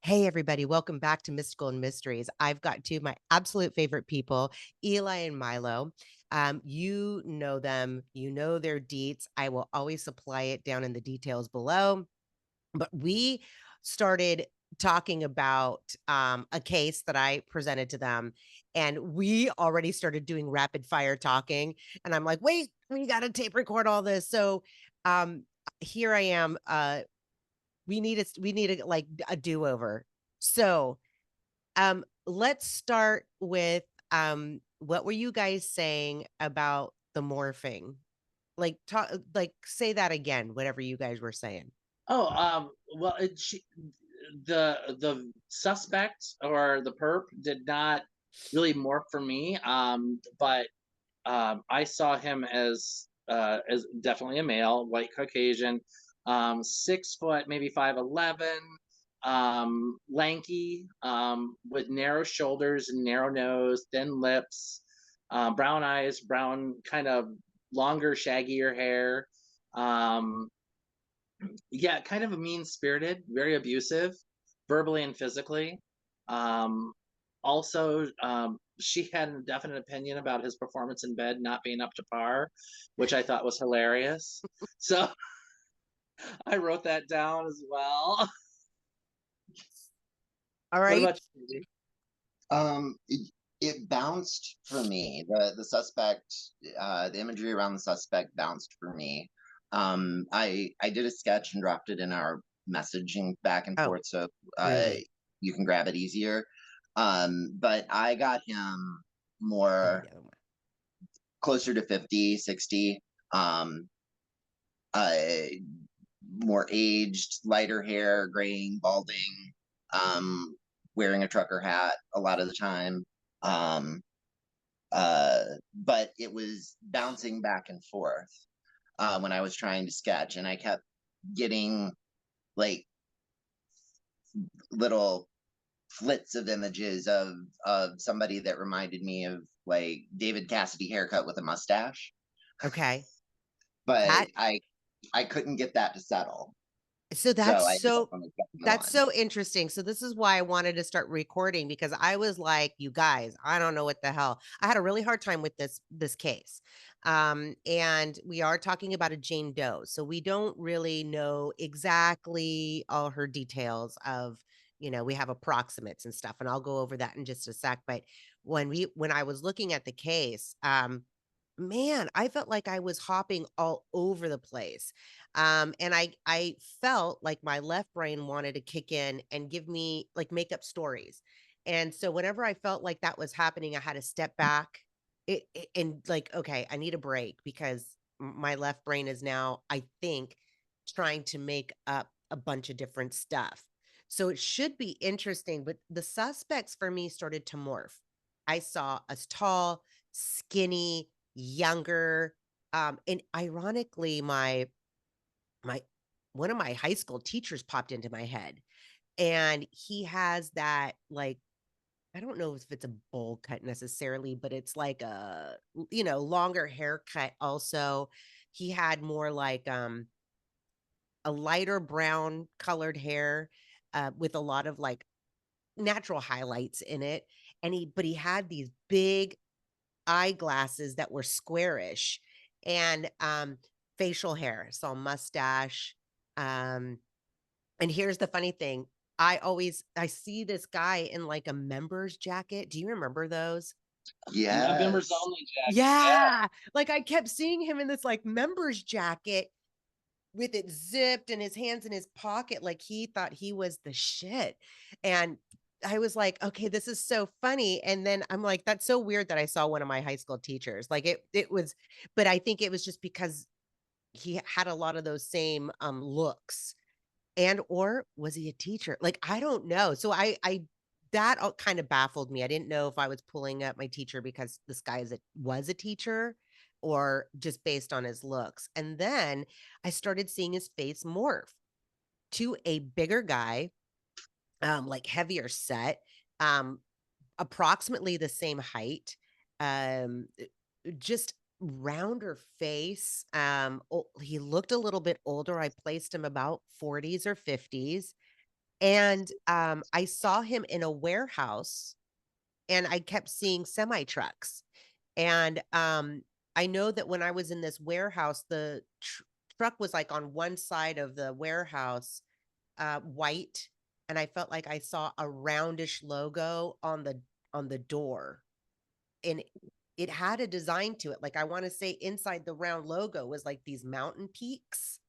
Hey, everybody, welcome back to Mystical and Mysteries. I've got two of my absolute favorite people, Eli and Milo. You know them, you know their deets. I will always supply it down in the details below. But we started talking about a case that I presented to them, and we already started doing rapid fire talking. And I'm like, wait, we got to tape record all this. So um, here I am. We need like a do-over. So, let's start with what were you guys saying about the morphing? Like talk like say that again, whatever you guys were saying. Oh, well, the suspect or the perp did not really morph for me. But I saw him as definitely a male, white Caucasian, 6 foot, maybe 5'11", lanky, with narrow shoulders and narrow nose, thin lips, brown eyes, brown kind of longer, shaggier hair. Um, yeah, kind of a mean spirited, very abusive, verbally and physically. Um, Also, she had a definite opinion about his performance in bed not being up to par, which I thought was hilarious. So I wrote that down as well. All What right. about you? Susie? It bounced for me. The suspect, the imagery around the suspect bounced for me. I did a sketch and dropped it in our messaging back and Oh, forth, so really? you can grab it easier. But I got him Oh, more the other one. closer to 50, 60. Um, uh, More aged, lighter hair, graying, balding, um, wearing a trucker hat a lot of the time. Um, but it was bouncing back and forth when I was trying to sketch, and I kept getting like little flits of images of somebody that reminded me of like David Cassidy haircut with a mustache, Okay. but That I couldn't get that to settle, so so that's I ended up so on the second that's one. so interesting. So this is why I wanted to start recording because I was like, you guys, I don't know what the hell. I had a really hard time with this case. And we are talking about a Jane Doe. So we don't really know exactly all her details of, we have approximates and stuff, and I'll go over that in just a sec. But when I was looking at the case, man, I felt like I was hopping all over the place. And I felt like my left brain wanted to kick in and give me like make up stories. And so whenever I felt like that was happening, I had to step back and like, okay, I need a break because my left brain is now, I think, trying to make up a bunch of different stuff. So it should be interesting, but the suspects for me started to morph. I saw us tall, skinny, younger. And ironically, my one of my high school teachers popped into my head, and he has that, like, I don't know if it's a bowl cut necessarily, but it's like a, longer haircut also. He had more like, a lighter brown colored hair, with a lot of, like, natural highlights in it, and he had these big eyeglasses that were squarish and, facial hair, so mustache, um and here's the funny thing, I see this guy in, like, a members jacket. Do you remember those? A members Yes. only jacket. Yeah. Yeah, like, I kept seeing him in this, like, members jacket with it zipped and his hands in his pocket like he thought he was the shit, and I was like, "Okay, this is so funny," and then I'm like, "That's so weird that I saw one of my high school teachers." Like, it was, but I think it was just because he had a lot of those same, looks. And or was he a teacher? Like, I don't know. So I that all kind of baffled me. I didn't know if I was pulling up my teacher because this guy was a teacher or just based on his looks. And then I started seeing his face morph to a bigger guy, like heavier set, um, approximately the same height, just rounder face. He looked a little bit older. I placed him about 40s or 50s, And I saw him in a warehouse, and I kept seeing semi trucks. And I know that when I was in this warehouse, the truck was like on one side of the warehouse, white, and I felt like I saw a roundish logo on the door, and it had a design to it. Like, I want to say inside the round logo was like these mountain peaks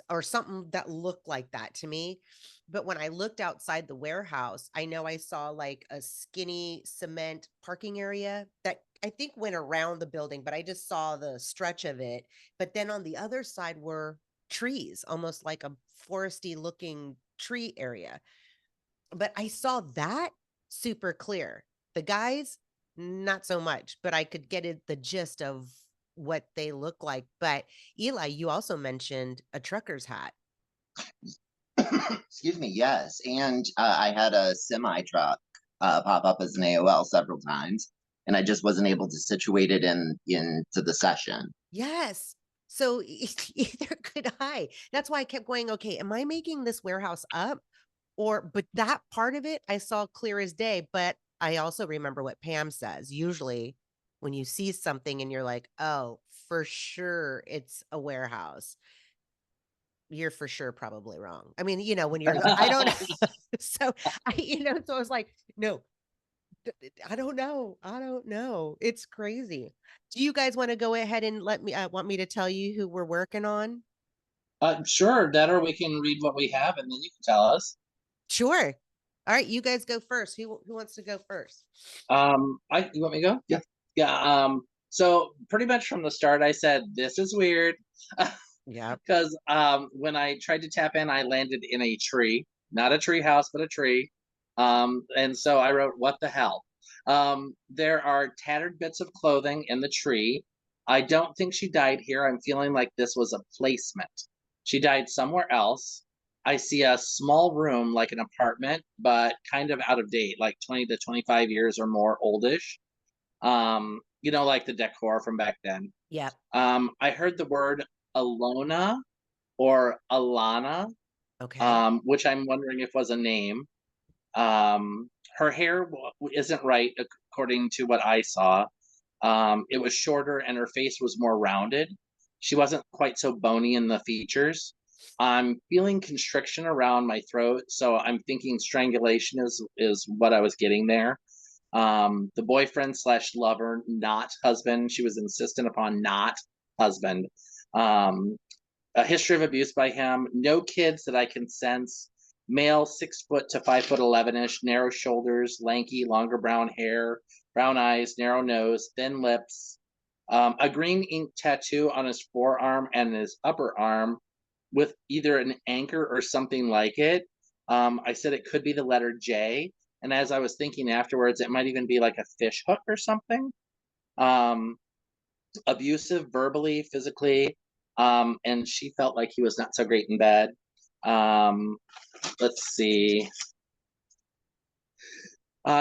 or something that looked like that to me. But when I looked outside the warehouse, I know I saw like a skinny cement parking area that I think went around the building, but I just saw the stretch of it. But then on the other side were trees, almost like a foresty looking tree area. But I saw that super clear. The guys, not so much, but I could get it the gist of what they look like. But Eli, you also mentioned a trucker's hat. Excuse me. Yes, and I had a semi truck pop up as an AOL several times, and I just wasn't able to situate it into the session. Yes. So either could I. That's why I kept going, okay, am I making this warehouse up? But that part of it I saw clear as day. But I also remember what Pam says. Usually when you see something and you're like, oh, for sure it's a warehouse, you're for sure probably wrong. I mean, when you're I don't know. So so I was like, no, I don't know. I don't know. It's crazy. Do you guys want to go ahead and want me to tell you who we're working on? Sure, that or we can read what we have and then you can tell us. Sure. All right, you guys go first. Who wants to go first? You want me to go? Yeah. Yeah. So pretty much from the start, I said this is weird, Yeah. because when I tried to tap in, I landed in a tree, not a tree house, but a tree. And so I wrote, "What the hell?" There are tattered bits of clothing in the tree. I don't think she died here. I'm feeling like this was a placement. She died somewhere else. I see a small room like an apartment, but kind of out of date, like 20 to 25 years or more oldish. Like the decor from back then. Yep. I heard the word Alona or Alana, Okay. which I'm wondering if was a name. Her hair isn't right according to what I saw. It was shorter and her face was more rounded. She wasn't quite so bony in the features. I'm feeling constriction around my throat, so I'm thinking strangulation is what I was getting there. The boyfriend slash lover, not husband. She was insistent upon not husband. Um, a history of abuse by him. No kids that I can sense. Male, 6 foot to 5 foot 11ish, narrow shoulders, lanky, longer brown hair, brown eyes, narrow nose, thin lips. A green ink tattoo on his forearm and his upper arm with either an anchor or something like it. I said it could be the letter J. And as I was thinking afterwards, it might even be like a fish hook or something. Um, Abusive verbally, physically. And she felt like he was not so great in bed. Um, let's see.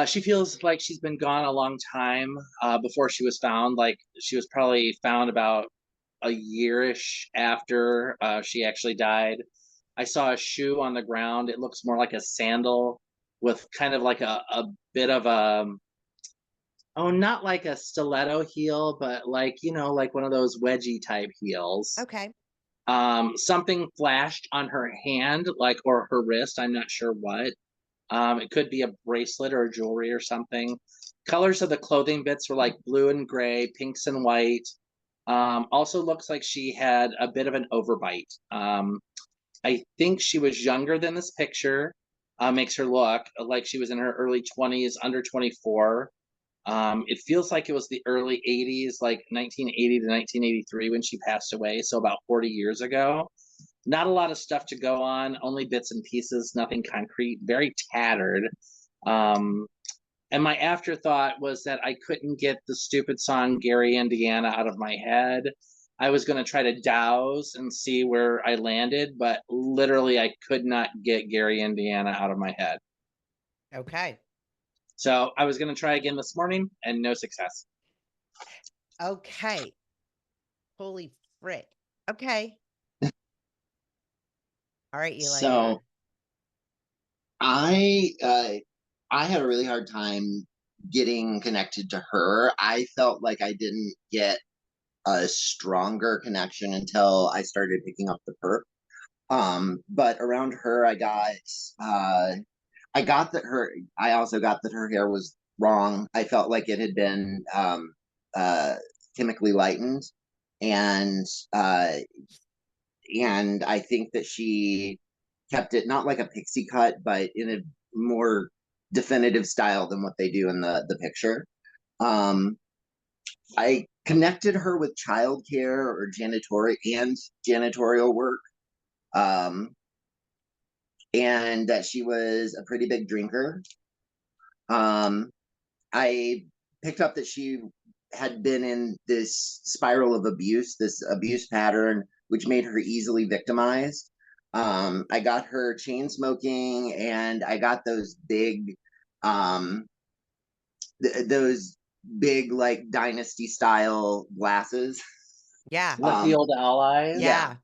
She feels like she's been gone a long time before she was found. Like she was probably found about a yearish after she actually died. I saw a shoe on the ground. It looks more like a sandal with kind of like a bit of a, oh, not like a stiletto heel, but like, like one of those wedgie type heels. Okay. Something flashed on her hand, like, or her wrist. I'm not sure what. It could be a bracelet or jewelry or something. Colors of the clothing bits were like blue and gray, pinks and white. Also looks like she had a bit of an overbite. I think she was younger than this picture. Makes her look like she was in her early 20s, under 24. It feels like it was the early 80s, like 1980 to 1983 when she passed away, so about 40 years ago. Not a lot of stuff to go on, only bits and pieces, nothing concrete, very tattered. Um, and my afterthought was that I couldn't get the stupid song Gary, Indiana out of my head. I was going to try to douse and see where I landed, but literally I could not get Gary, Indiana out of my head. Okay. So I was going to try again this morning and no success. Okay. Holy frick. Okay. All right, Eli, So I uh, I had a really hard time getting connected to her. I felt like I didn't get a stronger connection until I started picking up the perp. But around her, uh, I got that her. I also got that her hair was wrong. I felt like it had been uh, chemically lightened, and uh, and I think that she kept it not like a pixie cut, but in a more definitive style than what they do in the picture. Um, I connected her with childcare or janitorial work, um, and that she was a pretty big drinker. Um, I picked up that she had been in this spiral of abuse, this abuse pattern, which made her easily victimized. I got her chain smoking, and I got um, those big like dynasty style glasses. Yeah. With the old allies. Yeah.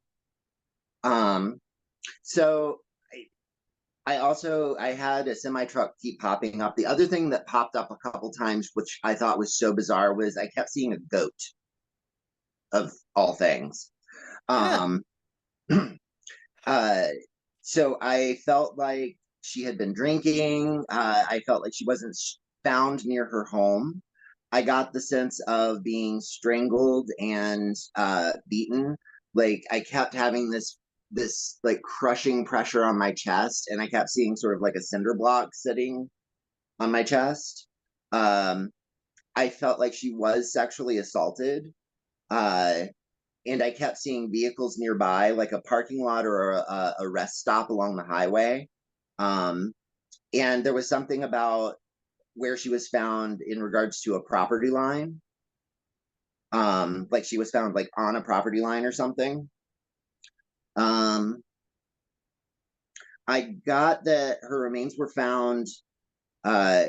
Yeah. Um, so I had a semi truck keep popping up. The other thing that popped up a couple times, which I thought was so bizarre, was I kept seeing a goat of all things. Huh. Um, uh, so I felt like she had been drinking. I felt like she wasn't found near her home. I got the sense of being strangled and beaten. Like I kept having this like crushing pressure on my chest, and I kept seeing sort of like a cinder block sitting on my chest. Um, I felt like she was sexually assaulted. Uh, and I kept seeing vehicles nearby, like a parking lot or a rest stop along the highway. Um, and there was something about where she was found in regards to a property line. Like she was found like on a property line or something. Um, I got that her remains were found uh,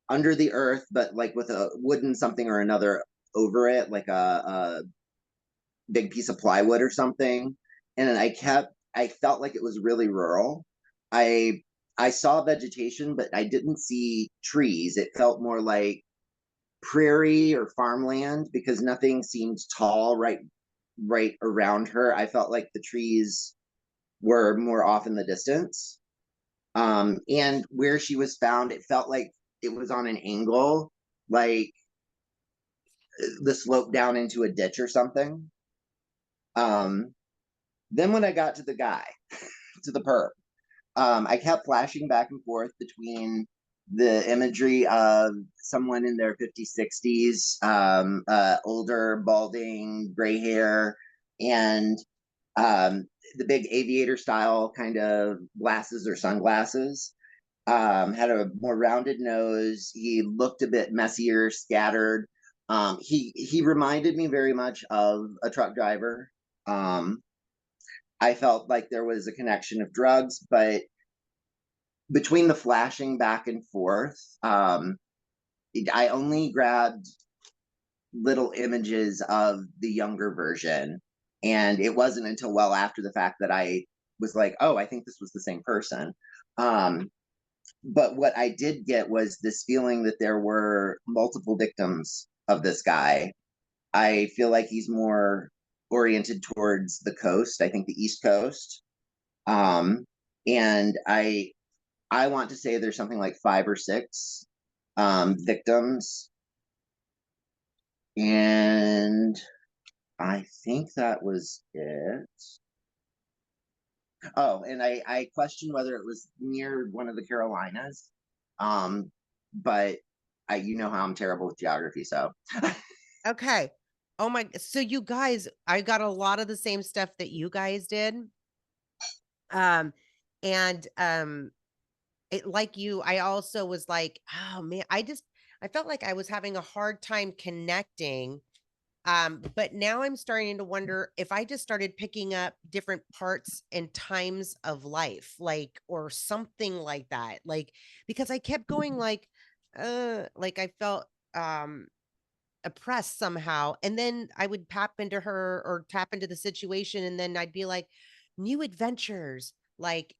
under the earth, but like with a wooden something or another over it, like a big piece of plywood or something. And then I felt like it was really rural. I I saw vegetation, but I didn't see trees. It felt more like prairie or farmland because nothing seemed tall right around her. I felt like the trees were more off in the distance. And where she was found, it felt like it was on an angle, like the slope down into a ditch or something. Um, then when I got to the guy, to the perp, I kept flashing back and forth between the imagery of someone in their 50s, 60s, older, balding, gray hair, and um, the big aviator style kind of glasses or sunglasses. Had a more rounded nose. He looked a bit messier, scattered. He reminded me very much of a truck driver. Um, I felt like there was a connection of drugs, but between the flashing back and forth, I only grabbed little images of the younger version. And it wasn't until well after the fact that I was like, oh, I think this was the same person. Um, but what I did get was this feeling that there were multiple victims of this guy. I feel like he's more oriented towards the coast, I think the East Coast. Um, and I want to say there's something like 5 or 6 victims, and I think that was it. Oh, and I questioned whether it was near one of the Carolinas, um, but you know how I'm terrible with geography, so Okay. Oh my, so you guys, I got a lot of the same stuff that you guys did. Um, and it like you, I also was like, oh man, I felt like I was having a hard time connecting. But now I'm starting to wonder if I just started picking up different parts and times of life, like, or something like that. Like, because I kept going like I felt oppressed somehow. And then I would tap into her or tap into the situation, and then I'd be like, new adventures. Like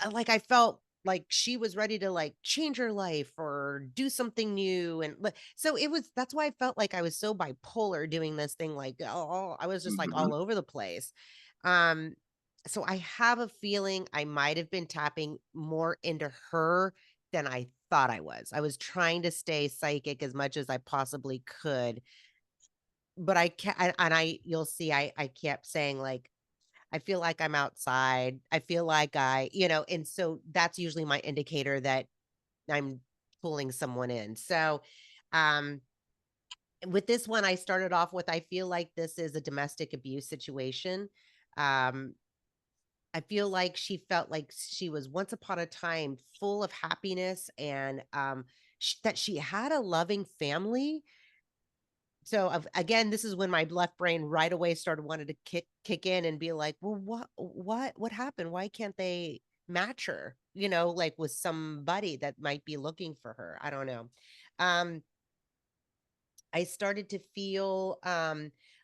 I felt like she was ready to like change her life or do something new. And so that's why I felt like I was so bipolar doing this thing. Like, oh, I was just like Mhm. all over the place. Um, so I have a feeling I might have been tapping more into her than I thought I was. I was trying to stay psychic as much as I possibly could, but I can't. You'll see, I kept saying like, I feel like I'm outside. I feel like and so that's usually my indicator that I'm pulling someone in. So, um, with this one, I started off with, I feel like this is a domestic abuse situation. Um, I feel like she felt like she was once upon a time full of happiness and that she had a loving family. So again, this is when my left brain right away started wanting to kick in and be like, well, what happened? Why can't they match her? Like with somebody that might be looking for her. I don't know. Um, I started to feel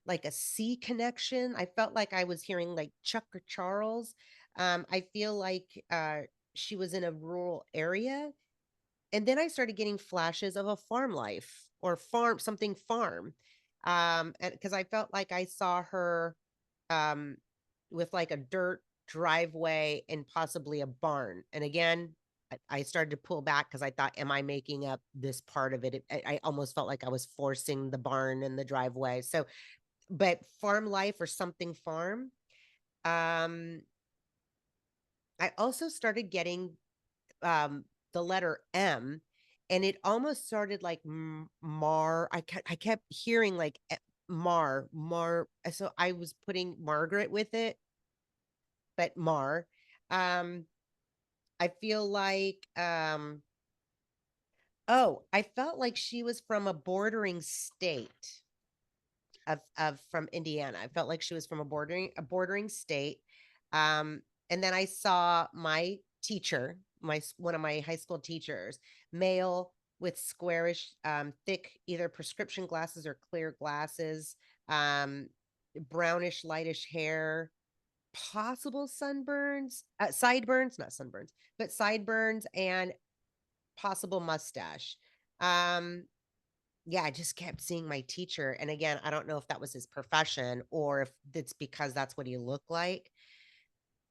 like a C connection. I felt like I was hearing like Chuck or Charles. I feel like she was in a rural area. And then I started getting flashes of a farm life or farm. And because I felt like I saw her um with like a dirt driveway and possibly a barn. And again, I started to pull back because I thought, am I making up this part of it? I almost felt like I was forcing the barn and the driveway. So, but farm life or something farm. Um, I also started getting um the letter M, and it almost started like Mar. I kept hearing like Mar. So I was putting Margaret with it, but Mar. Um I feel like I felt like she was from a bordering state of from Indiana. I felt like she was from a bordering state. And then I saw my teacher, my one of my high school teachers, male with squarish, thick, either prescription glasses or clear glasses, um, brownish, lightish hair, possible sideburns, not sunburns, but sideburns and possible mustache. Um, yeah, I just kept seeing my teacher. And again, I don't know if that was his profession or if it's because that's what he looked like.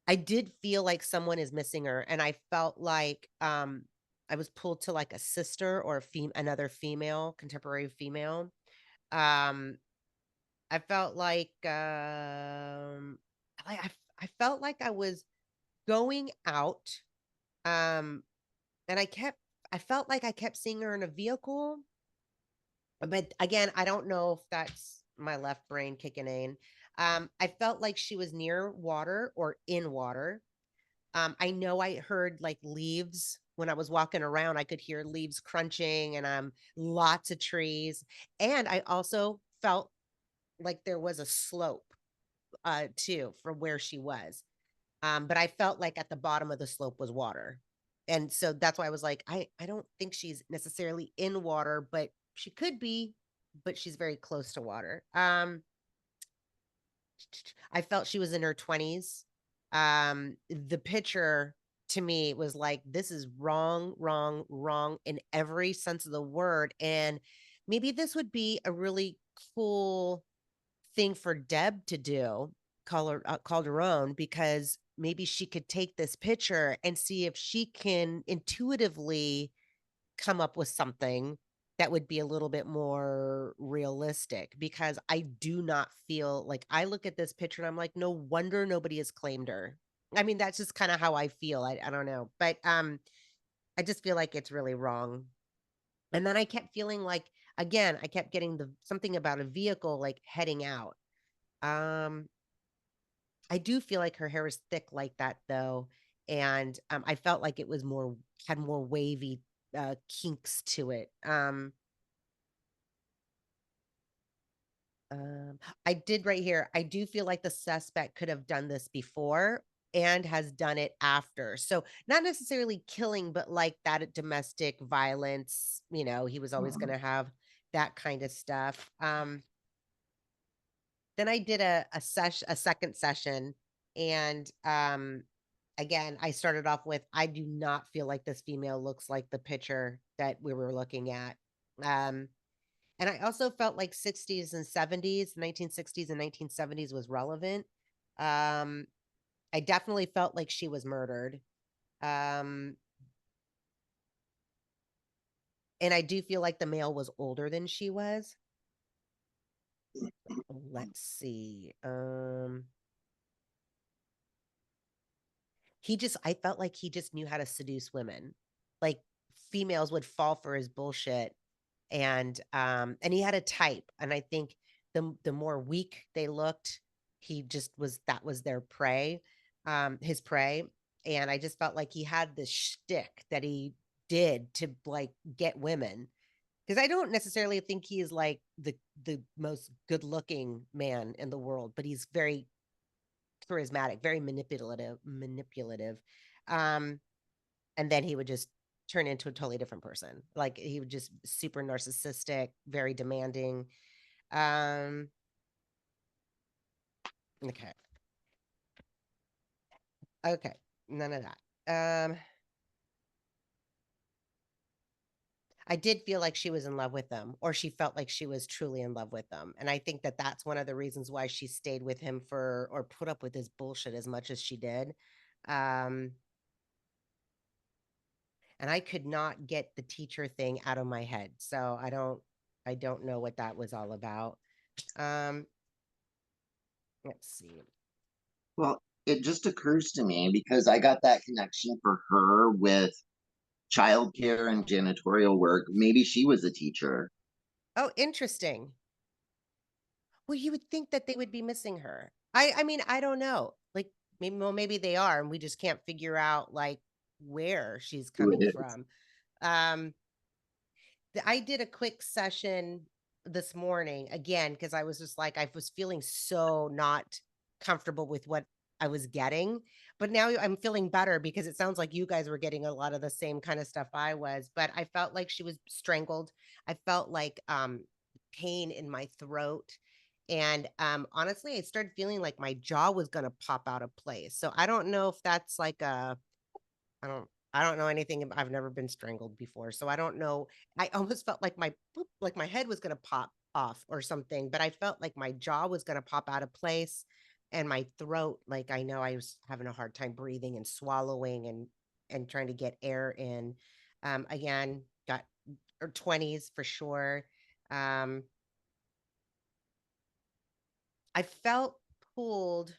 I did feel like someone is missing her. And I felt like I was pulled to like a sister or another female, contemporary female. Um, I felt like I felt like I was going out. Um, and I felt like I kept seeing her in a vehicle. But again, I don't know if that's my left brain kicking in. I felt like she was near water or in water. I know I heard like leaves when I was walking around. I could hear leaves crunching and lots of trees. And I also felt like there was a slope too from where she was. But I felt like at the bottom of the slope was water. And so that's why I was like, I don't think she's necessarily in water, but she could be, but she's very close to water. I felt she was in her 20s. The picture to me was like, this is wrong, wrong, wrong in every sense of the word. And maybe this would be a really cool thing for Deb to do, Calderon, because maybe she could take this picture and see if she can intuitively come up with something that would be a little bit more realistic, because I do not feel like I look at this picture and I'm like, no wonder nobody has claimed her. I mean, that's just kind of how I feel. I don't know. But I just feel like it's really wrong. And then I kept feeling like, again, I kept getting the something about a vehicle like heading out. Um, I do feel like her hair is thick like that though, and I felt like it was had more wavy kinks to it. I did right here. I do feel like the suspect could have done this before and has done it after. So not necessarily killing, but like that domestic violence. He was always going Mhm. to have that kind of stuff. Then I did a second session, and again, I started off with, I do not feel like this female looks like the picture that we were looking at. And I also felt like 60s and 70s, 1960s and 1970s was relevant. Um, I definitely felt like she was murdered. Um, and I do feel like the male was older than she was. Let's see. I felt like he just knew how to seduce women. Like females would fall for his bullshit. And he had a type. And I think the more weak they looked, he just was, that was their prey, his prey. And I just felt like he had this shtick that he did to like get women. Because I don't necessarily think he is like the most good looking man in the world, but he's very charismatic, very manipulative. Um, and then he would just turn into a totally different person. Like he would just super narcissistic, very demanding. Um, okay. Okay. None of that. I did feel like she was in love with him, or she felt like she was truly in love with him. And I think that that's one of the reasons why she stayed with him for, or put up with his bullshit as much as she did. Um, and I could not get the teacher thing out of my head. So I don't know what that was all about. Um, let's see. Well, it just occurs to me because I got that connection for her with childcare and janitorial work. Maybe she was a teacher. Oh, interesting. Well, you would think that they would be missing her. I mean, I don't know. Like maybe they are, and we just can't figure out like where she's Who it coming is. from. Um, I did a quick session this morning again because I was just like I was feeling so not comfortable with what I was getting. But now I'm feeling better because it sounds like you guys were getting a lot of the same kind of stuff I was, but I felt like she was strangled. I felt like pain in my throat. And honestly, I started feeling like my jaw was going to pop out of place. So I don't know if that's like a I don't know anything I've never been strangled before, so I don't know. I almost felt like like my head was gonna pop off or something, but I felt like my jaw was gonna pop out of place and my throat, like I know I was having a hard time breathing and swallowing and trying to get air in. Again, got or 20s for sure. Um, I felt pulled.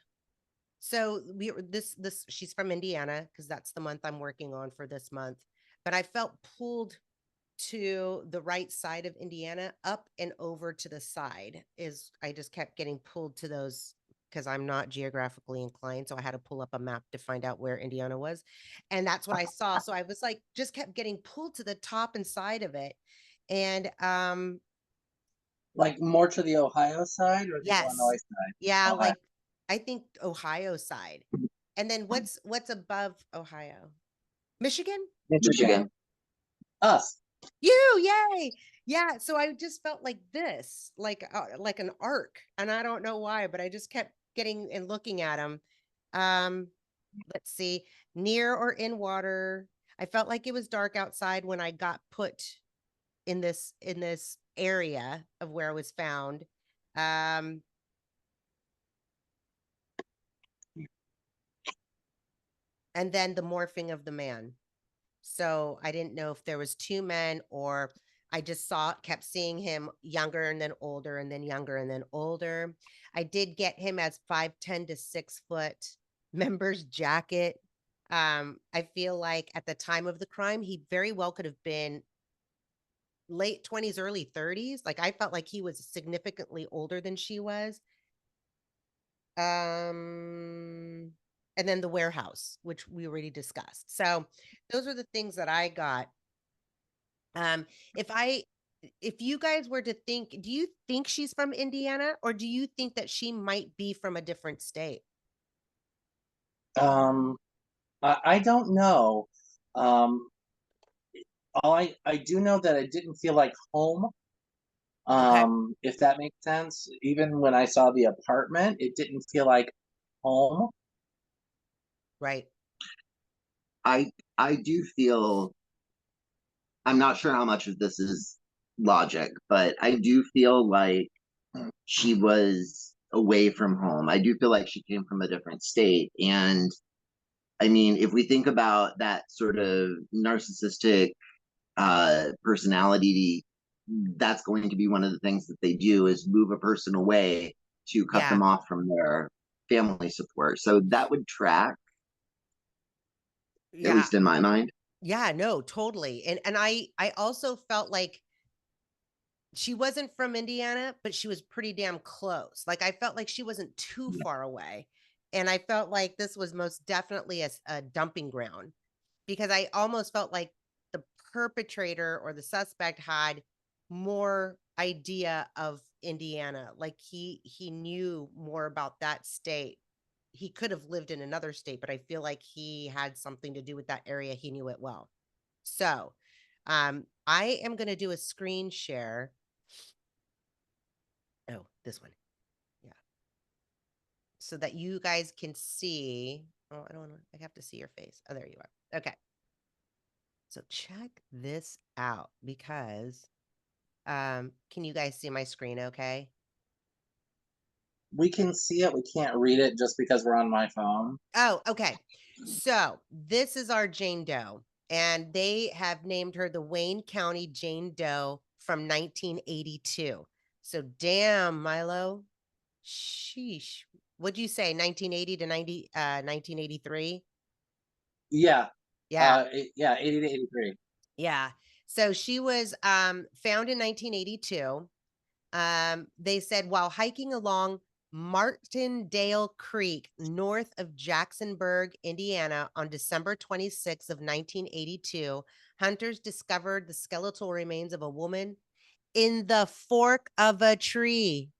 So this she's from Indiana because that's the month I'm working on for this month. But I felt pulled to the right side of Indiana, up and over to the side. Is I just kept getting pulled to those because I'm not geographically inclined. So I had to pull up a map to find out where Indiana was. And that's what I saw. So I was like, just kept getting pulled to the top and side of it. And Like more to the Ohio side or the yes. Illinois side? Yeah, Ohio. like I think Ohio side. And then what's above Ohio? Michigan? Michigan. Us. You, yay. Yeah, so I just felt like this, like an arc, and I don't know why, but I just kept getting and looking at them. Um, let's see, near or in water. I felt like it was dark outside when I got put in this area of where I was found. Um, and then the morphing of the man. So I didn't know if there was two men or I just kept seeing him younger and then older and then younger and then older. I did get him as 5'10" to 6 foot member's jacket. I feel like at the time of the crime, he very well could have been late 20s, early 30s. Like I felt like he was significantly older than she was. Um, and then the warehouse, which we already discussed. So those are the things that I got. Um, if I if you guys were to think, do you think she's from Indiana or do you think that she might be from a different state? Um, I don't know. Um, I do know that I didn't feel like home. Okay. If that makes sense. Even when I saw the apartment, it didn't feel like home. Right. I do feel, I'm not sure how much of this is logic, but I do feel like she was away from home. I do feel like she came from a different state. And I mean, if we think about that sort of narcissistic personality, that's going to be one of the things that they do is move a person away to cut Yeah. them off from their family support. So that would track, at Yeah. least in my mind. Yeah, no, totally. And I also felt like she wasn't from Indiana, but she was pretty damn close. Like I felt like she wasn't too far away. And I felt like this was most definitely a dumping ground because I almost felt like the perpetrator or the suspect had more idea of Indiana. Like he knew more about that state. He could have lived in another state, but I feel like he had something to do with that area. He knew it well. So, I am going to do a screen share. Oh, this one. Yeah. So that you guys can see. Oh, I don't want to, I have to see your face. Oh, there you are. Okay. So check this out because, can you guys see my screen okay? We can see it. We can't read it just because we're on my phone. Oh, okay. So this is our Jane Doe, and they have named her the Wayne County Jane Doe from 1982. So damn, Milo. Sheesh. What'd you say? 1980 to 1983? Yeah. Yeah. Yeah, 80 to 83. Yeah. So she was found in 1982. They said while hiking along Martindale Creek north of Jacksonburg, Indiana on December 26th of 1982, hunters discovered the skeletal remains of a woman in the fork of a tree.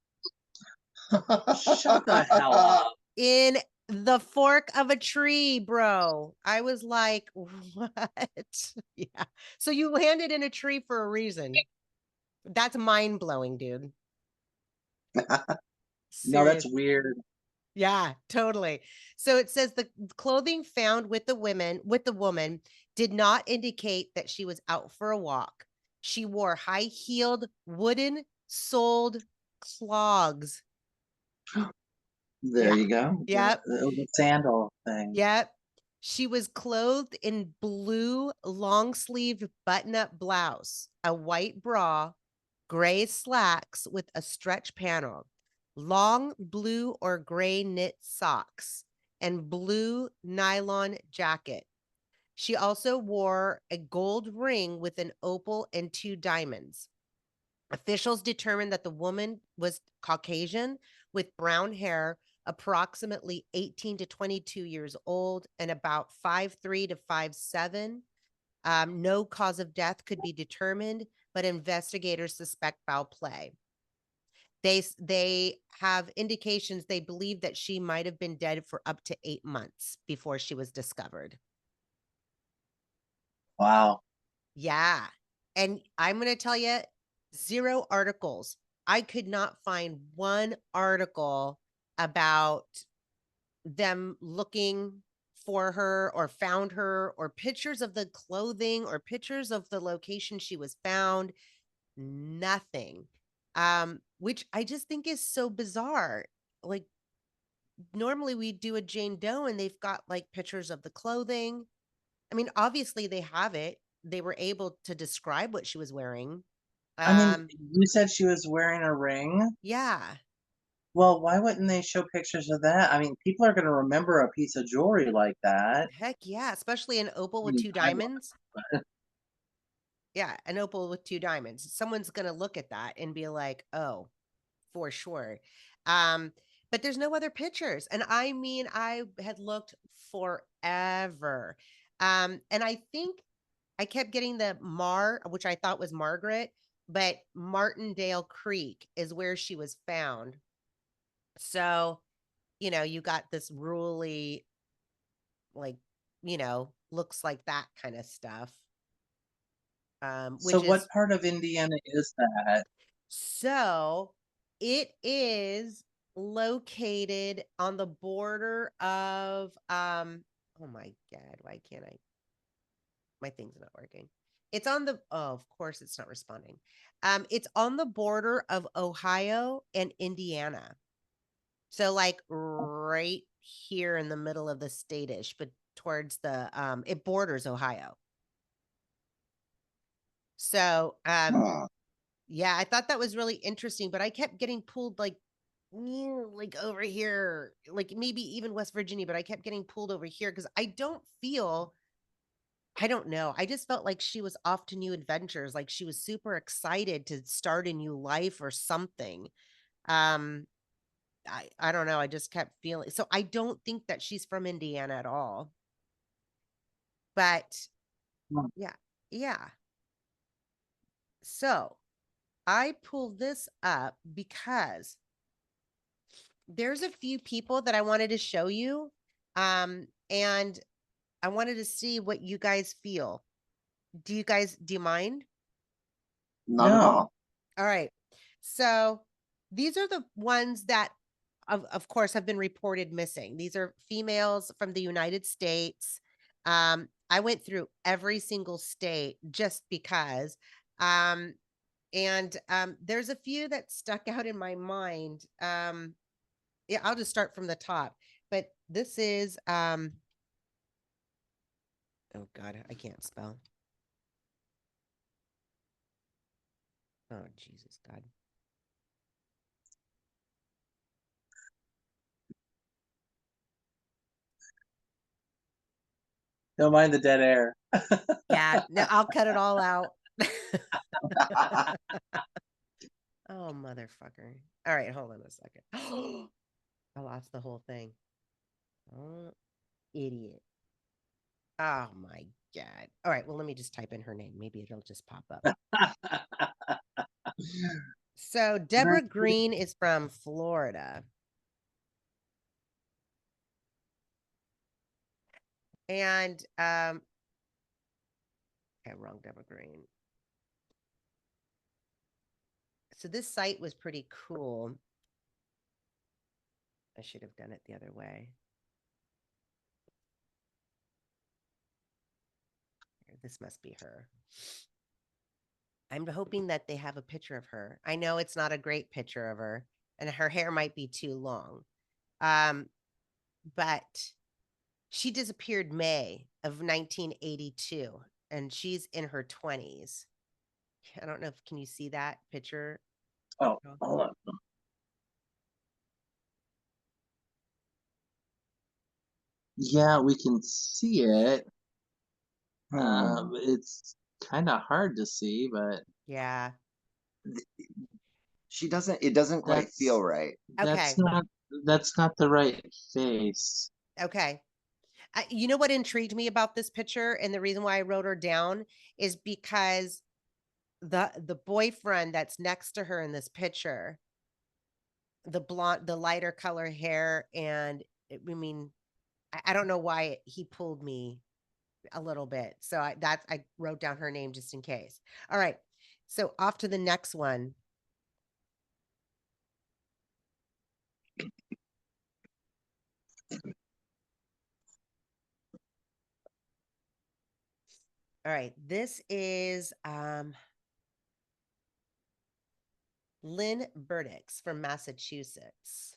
Shut the hell up. In the fork of a tree, bro. I was like, what? Yeah. So you landed in a tree for a reason. That's mind blowing, dude. No, that's Serious. weird. Yeah, totally. So it says the clothing found with the woman did not indicate that she was out for a walk. She wore high-heeled wooden soled clogs. There Yeah. you go. Yep. The sandal thing. Yep. She was clothed in blue long sleeve button up blouse, a white bra, gray slacks with a stretch panel, long blue or gray knit socks, and blue nylon jacket. She also wore a gold ring with an opal and 2 diamonds. Officials determined that the woman was Caucasian with brown hair, approximately 18 to 22 years old, and about 5'3" to 5'7". No cause of death could be determined, but investigators suspect foul play. They have indications they believe that she might have been dead for up to 8 months before she was discovered. Wow. Yeah. And I'm going to tell you, 0 articles. I could not find one article about them looking for her or found her or pictures of the clothing or pictures of the location she was found. Nothing. Which I just think is so bizarre. Like normally we do a Jane Doe and they've got like pictures of the clothing. I mean, obviously they have it. They were able to describe what she was wearing. I mean, you said she was wearing a ring. Yeah. Well, why wouldn't they show pictures of that? I mean, people are going to remember a piece of jewelry like that. Heck yeah, especially an opal I with mean, 2 I would. diamonds. Yeah, an opal with 2 diamonds. Someone's going to look at that and be like, "Oh, for sure." Um, but there's no other pictures. And I mean, I had looked forever. And I think I kept getting the which I thought was Margaret, but Martindale Creek is where she was found. So, you got this ruly, like, looks like that kind of stuff. So, Which what is part of Indiana is that? so it is located on the border of oh my God, why can't I? My thing's not working. It's on the, oh, of course it's not responding. It's on the border of Ohio and Indiana. So like right here in the middle of the state-ish, but towards the it borders Ohio. So Huh. yeah, I thought that was really interesting, but I kept getting pulled like over here, like maybe even West Virginia, but I kept getting pulled over here because I don't know. I just felt like she was off to new adventures, like she was super excited to start a new life or something. Um, I don't know. I just kept feeling so I don't think that she's from Indiana at all. But Hmm. yeah, yeah. So I pulled this up because there's a few people that I wanted to show you. And I wanted to see what you guys feel. Do you mind? Not at No. all. All right. So these are the ones that, of course, have been reported missing. These are females from the United States. I went through every single state just because. There's a few that stuck out in my mind. Yeah, I'll just start from the top. But this is, oh God, I can't spell. Oh, Jesus, God. Don't mind the dead air. Yeah, no, I'll cut it all out. Oh, motherfucker. All right, hold on a second. I lost the whole thing. Oh, idiot. Oh my God. All right, well, let me just type in her name. Maybe it'll just pop up. So Deborah Green is from Florida. And okay, wrong Deborah Green. So this site was pretty cool. I should have done it the other way. This must be her. I'm hoping that they have a picture of her. I know it's not a great picture of her, and her hair might be too long. But she disappeared May of 1982, and she's in her 20s. I don't know if can you see that picture? Oh, hold on. Yeah, we can see it. It's kind of hard to see, but Yeah. She doesn't. It doesn't quite feel right. Okay. That's not the right face. Okay. You know what intrigued me about this picture, and the reason why I wrote her down is because the boyfriend that's next to her in this picture, the lighter color hair, and I mean, I don't know why he pulled me a little bit. So I wrote down her name just in case. All right. So off to the next one. All right. This is Lynn Burdix from Massachusetts.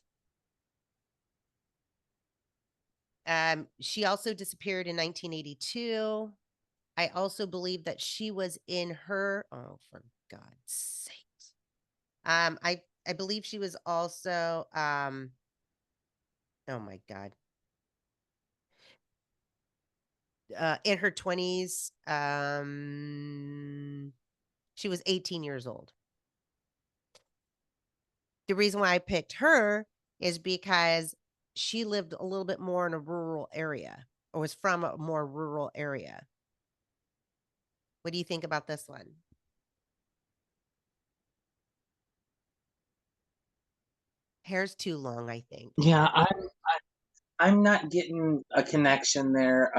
She also disappeared in 1982. I also believe that she was in her, oh, for God's sakes. I believe she was also oh my God. In her 20s. She was 18 years old. The reason why I picked her is because she lived a little bit more in a rural area, or was from a more rural area. What do you think about this one? Hair's too long, I think. Yeah, I'm not getting a connection there.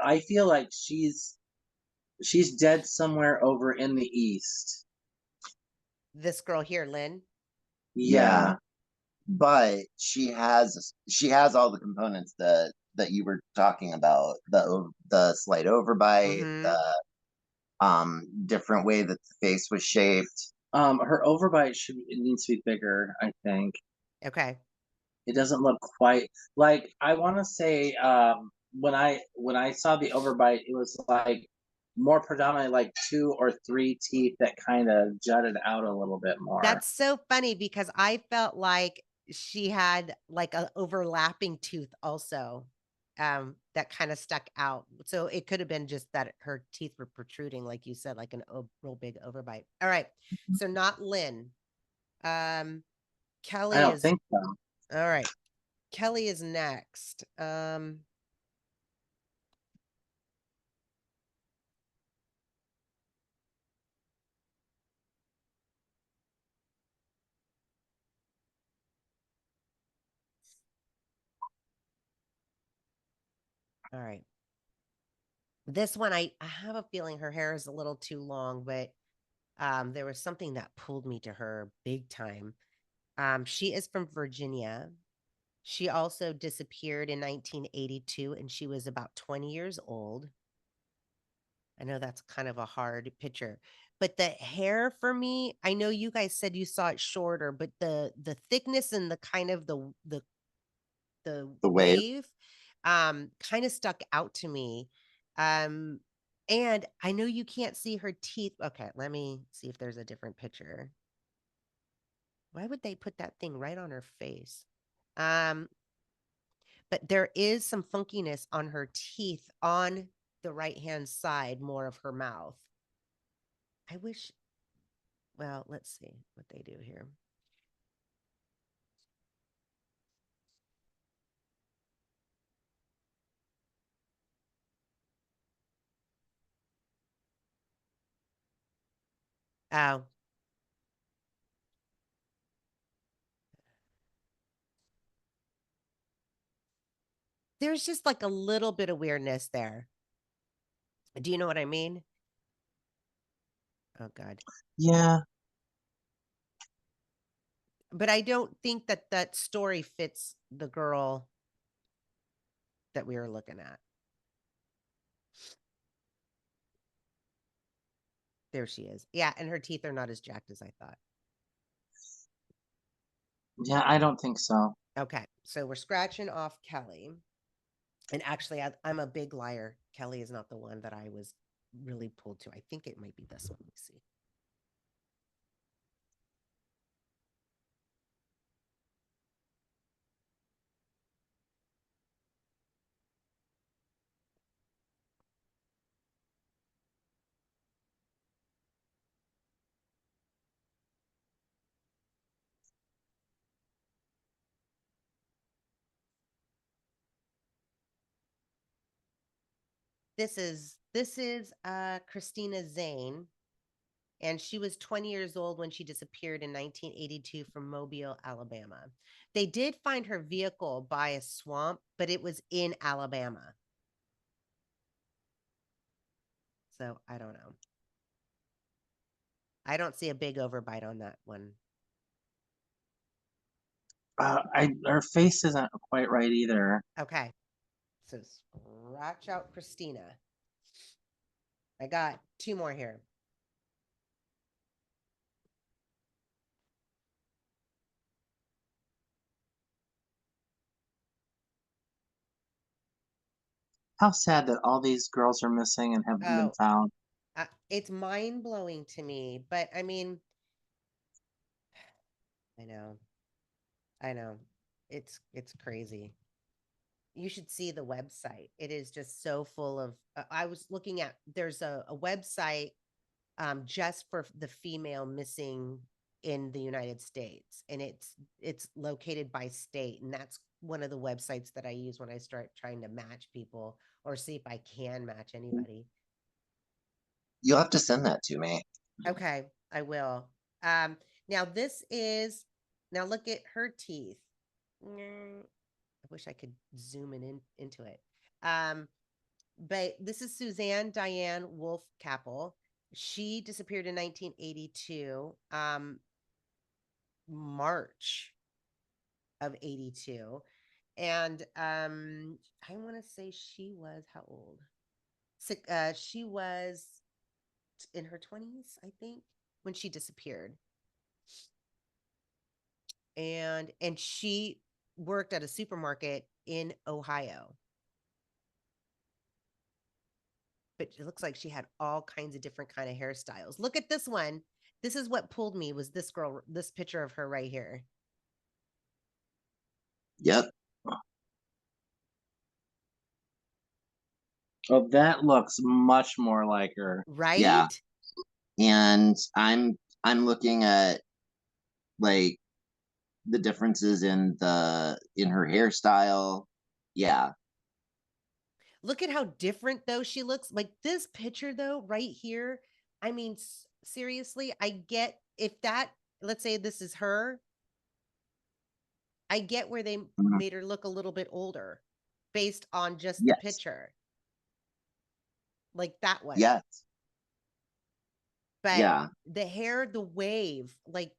I feel like she's dead somewhere over in the east. This girl here, Lynn. Yeah, but she has all the components that that you were talking about, the slight overbite, Mm-hmm. the different way that the face was shaped. Her overbite it needs to be bigger, I think. Okay. It doesn't look quite like, I want to say, when I saw the overbite, it was like more predominantly like 2 or 3 teeth that kind of jutted out a little bit more. That's so funny because I felt like she had like a overlapping tooth also, that kind of stuck out. So it could have been just that her teeth were protruding, like you said, like real big overbite. All right. So not Lynn. I Kelly don't is think so. all right. Kelly is next. All right. This one, I have a feeling her hair is a little too long, but there was something that pulled me to her big time. She is from Virginia. She also disappeared in 1982 and she was about 20 years old. I know that's kind of a hard picture, but the hair for me, I know you guys said you saw it shorter, but the thickness and the kind of the The wave. wave kind of stuck out to me. Um and I know you can't see her teeth. Okay, let me see if there's a different picture. Why would they put that thing right on her face? Um but there is some funkiness on her teeth on the right hand side, more of her mouth. I wish, well, let's see what they do here. Oh, there's just like a little bit of weirdness there. Do you know what I mean? Oh, God. Yeah. But I don't think that that story fits the girl that we were looking at. There she is. Yeah, and her teeth are not as jacked as I thought. Yeah, I don't think so. Okay, so we're scratching off Kelly. And actually, I'm a big liar. Kelly is not the one that I was really pulled to. I think it might be this one. Let me see. This is Christina Zane, and she was 20 years old when she disappeared in 1982 from Mobile, Alabama. They did find her vehicle by a swamp, but it was in Alabama. So I don't know. I don't see a big overbite on that one. Her face isn't quite right either. Okay. So scratch out Christina. I got 2 more here. How sad that all these girls are missing and haven't been Oh, found. it's mind blowing to me, but I mean, I know, I know, it's crazy. You should see the website. It is just so full of. I was looking at. There's a website just for the female missing in the United States, and it's located by state, and that's one of the websites that I use when I start trying to match people or see if I can match anybody. You'll have to send that to me. Okay, I will. Um, now this is now look at her teeth. I wish I could zoom into it. But this is Suzanne Diane Wolf Capel. She disappeared in 1982, March of 82. And I want to say she was how old? She was in her 20s, I think, when she disappeared. And she worked at a supermarket in Ohio. But it looks like she had all kinds of different kind of hairstyles. Look at this one. This is what pulled me was this girl, this picture of her right here. Yep. Oh, that looks much more like her. Yeah. Right? And I'm looking at like the differences in her hairstyle. Yeah. Look at how different though she looks. Like this picture though, right here. I mean, seriously, I get if that, let's say this is her, I get where they Mhm. made her look a little bit older based on just the Yes. picture. Like that one. Yes. But Yeah. the hair, the wave, like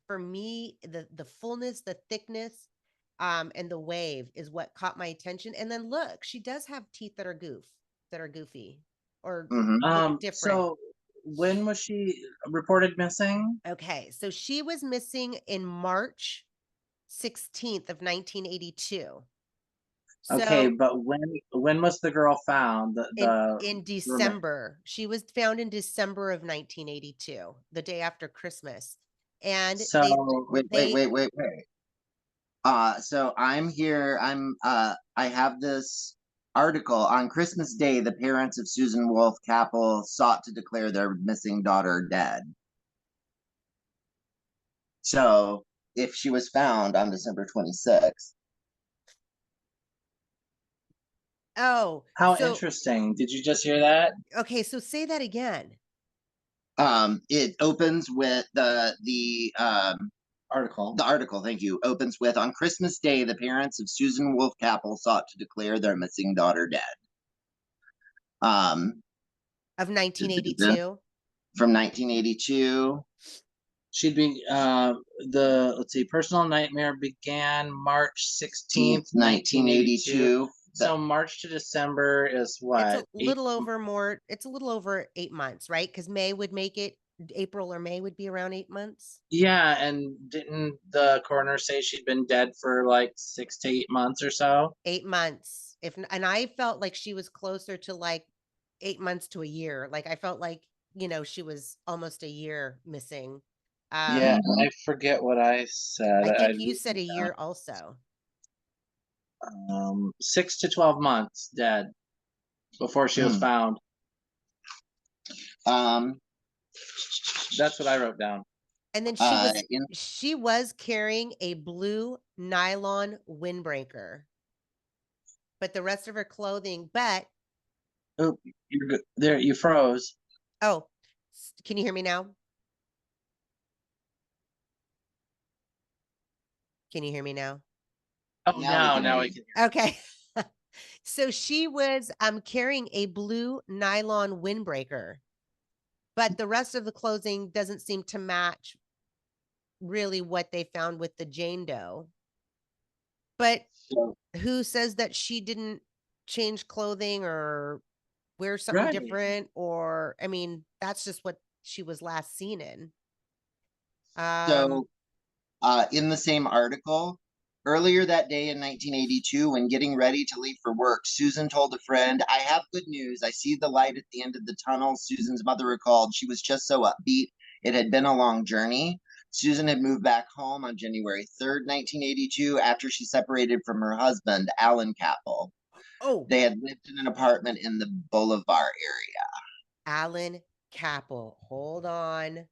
for me, the fullness, the thickness, and the wave is what caught my attention. And then look, she does have teeth that are goofy or Hmm. look different. So when was she reported missing? Okay, so she was missing in March 16th of 1982. Okay, So but when was the girl found? in Rema- December, she was found in December of 1982, the day after Christmas. And so Wait. So I'm here. I have this article on Christmas Day. The parents of Susan Wolf Capel sought to declare their missing daughter dead. So if she was found on December 26th, oh, how so interesting. Did you just hear that? okay, so say that again. it opens with Article. the article. Thank you. Opens with on Christmas Day, the parents of Susan Wolf Capel sought to declare their missing daughter dead. Um, Of 1982. from 1982. She'd be the let's see, personal nightmare began March 16th, 1982. So March to December is It's what? a little over more, it's a little over 8 months, right? Because May would make it, April or May would be around 8 months. Yeah, and didn't the coroner say she'd been dead for like 6 to 8 months or so? 8 months. And I felt like she was closer to like 8 months to a year. Like I felt like, she was almost a year missing. Yeah, Um, I forget what I said. I I think you said a year also. 6 to 12 months dead before she was Mm. found. Um, That's what I wrote down. And then she was carrying a blue nylon windbreaker, but the rest of her clothing, Oh, you're good. There, you froze. oh, can you hear me now? Can you hear me now? Oh, Now we now can I hear can hear. Okay. So she was carrying a blue nylon windbreaker, but the rest of the clothing doesn't seem to match really what they found with the Jane Doe. But So, who says that she didn't change clothing or wear something Right. different? Or, I mean, that's just what she was last seen in. so in the same article, earlier that day in 1982, when getting ready to leave for work, Susan told a friend, "I have good news. I see the light at the end of the tunnel." Susan's mother recalled she was just so upbeat. It had been a long journey. Susan had moved back home on January 3rd, 1982, after she separated from her husband, Alan Capel. Oh, They had lived in an apartment in the Bolivar area. Alan Capel. Hold on.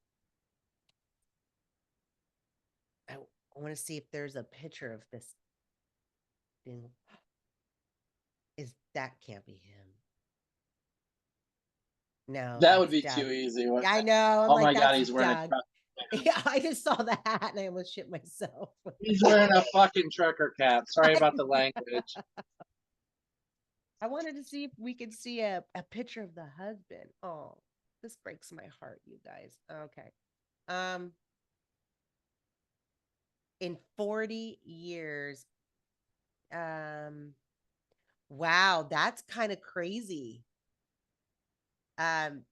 I want to see if there's a picture of this thing. Is that can't be him? No, That would that's be Doug. too easy. Yeah, I know. I'm Oh like, my God, that's he's wearing a Doug. truck. Yeah, I just saw the hat and I almost shit myself. He's wearing a fucking trucker cap. Sorry I about the language. I wanted to see if we could see a picture of the husband. Oh, this breaks my heart, you guys. Okay. Um, in 40 years, Wow, that's kind of crazy. Um,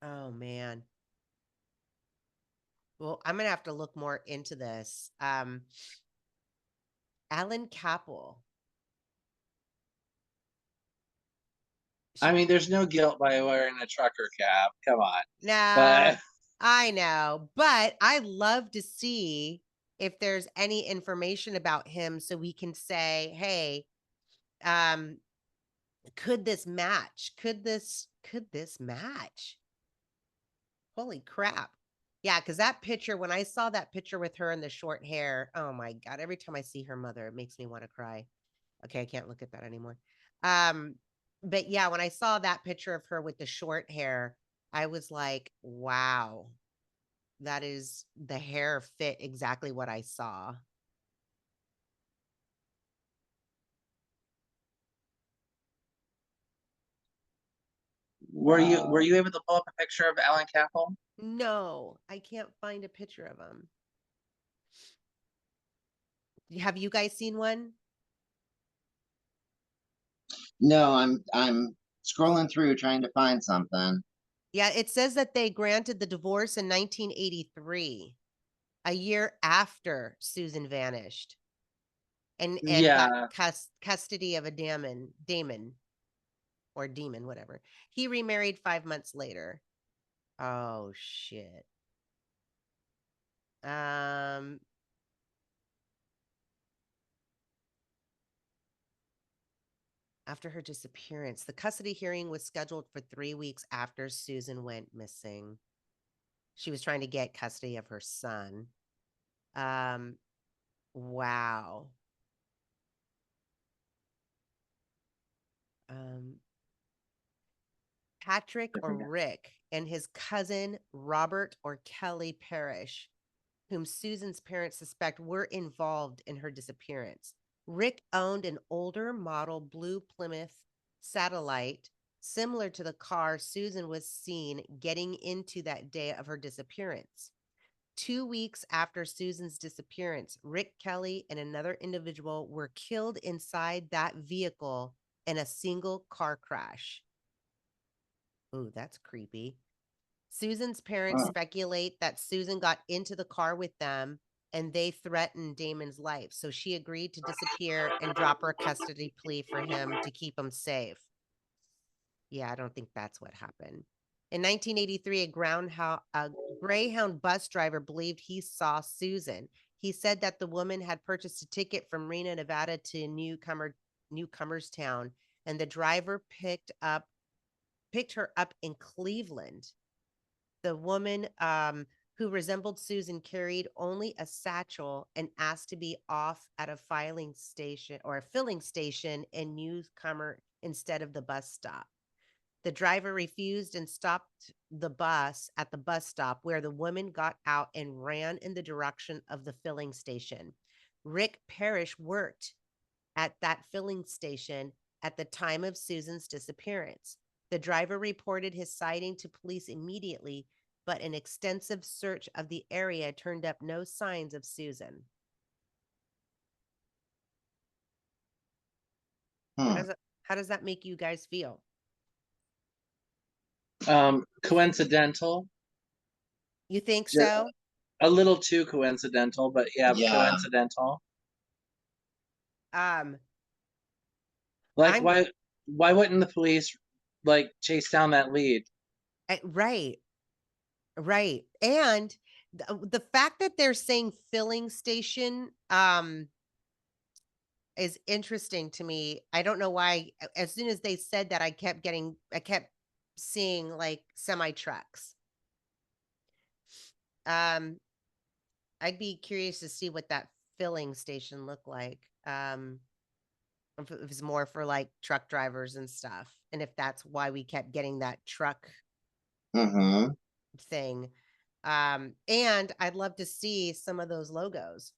oh man. Well, I'm gonna have to look more into this. Alan Capel. I She mean, there's no guilt by wearing a trucker cap. Come on. No, But I know, but I love to see if there's any information about him so we can say, hey, um, could this match? Could this match? Holy crap. Yeah, because that picture, when I saw that picture with her in the short hair, oh my God, every time I see her mother, it makes me want to cry. Okay, I can't look at that anymore. Um, but yeah, when I saw that picture of her with the short hair, I was like, wow, that is the hair fit exactly what I saw. were you able to pull up a picture of Alan Capel? No, I can't find a picture of him. Have you guys seen one? No, I'm scrolling through trying to find something. Yeah, it says that they granted the divorce in 1983, a year after Susan vanished and got Yeah. custody of a Damon or demon, whatever. He remarried 5 months later. Oh shit. Um, after her disappearance, the custody hearing was scheduled for 3 weeks after Susan went missing. She was trying to get custody of her son. Um, wow. Um, Patrick or Rick and his cousin Robert or Kelly Parrish, whom Susan's parents suspect were involved in her disappearance. Rick owned an older model blue Plymouth Satellite similar to the car Susan was seen getting into that day of her disappearance. 2 weeks after Susan's disappearance, Rick Kelly and another individual were killed inside that vehicle in a single car crash. Ooh, that's creepy. Susan's parents speculate that Susan got into the car with them and they threatened Damon's life. So she agreed to disappear and drop her a custody plea for him to keep him safe. Yeah, I don't think that's what happened. In 1983, a Greyhound bus driver believed he saw Susan. He said that the woman had purchased a ticket from Reno, Nevada to Newcomerstown, and the driver picked her up in Cleveland. The woman who resembled Susan carried only a satchel and asked to be off at a filling station or a filling station in Newcomer instead of the bus stop. The driver refused and stopped the bus at the bus stop where the woman got out and ran in the direction of the filling station. Rick Parrish worked at that filling station at the time of Susan's disappearance. The driver reported his sighting to police immediately, but an extensive search of the area turned up no signs of Susan. How does that make you guys feel? Coincidental. You think Just so? a little too coincidental, but yeah, Yeah. coincidental. Um, Like I'm why wouldn't the police like chase down that lead? right. Right. And the fact that they're saying filling station is interesting to me. I don't know why as soon as they said that I kept seeing like semi trucks. Um I'd be curious to see what that filling station looked like. If it's more for like truck drivers and stuff and if that's why we kept getting that truck Mm-hmm. thing. And I'd love to see some of those logos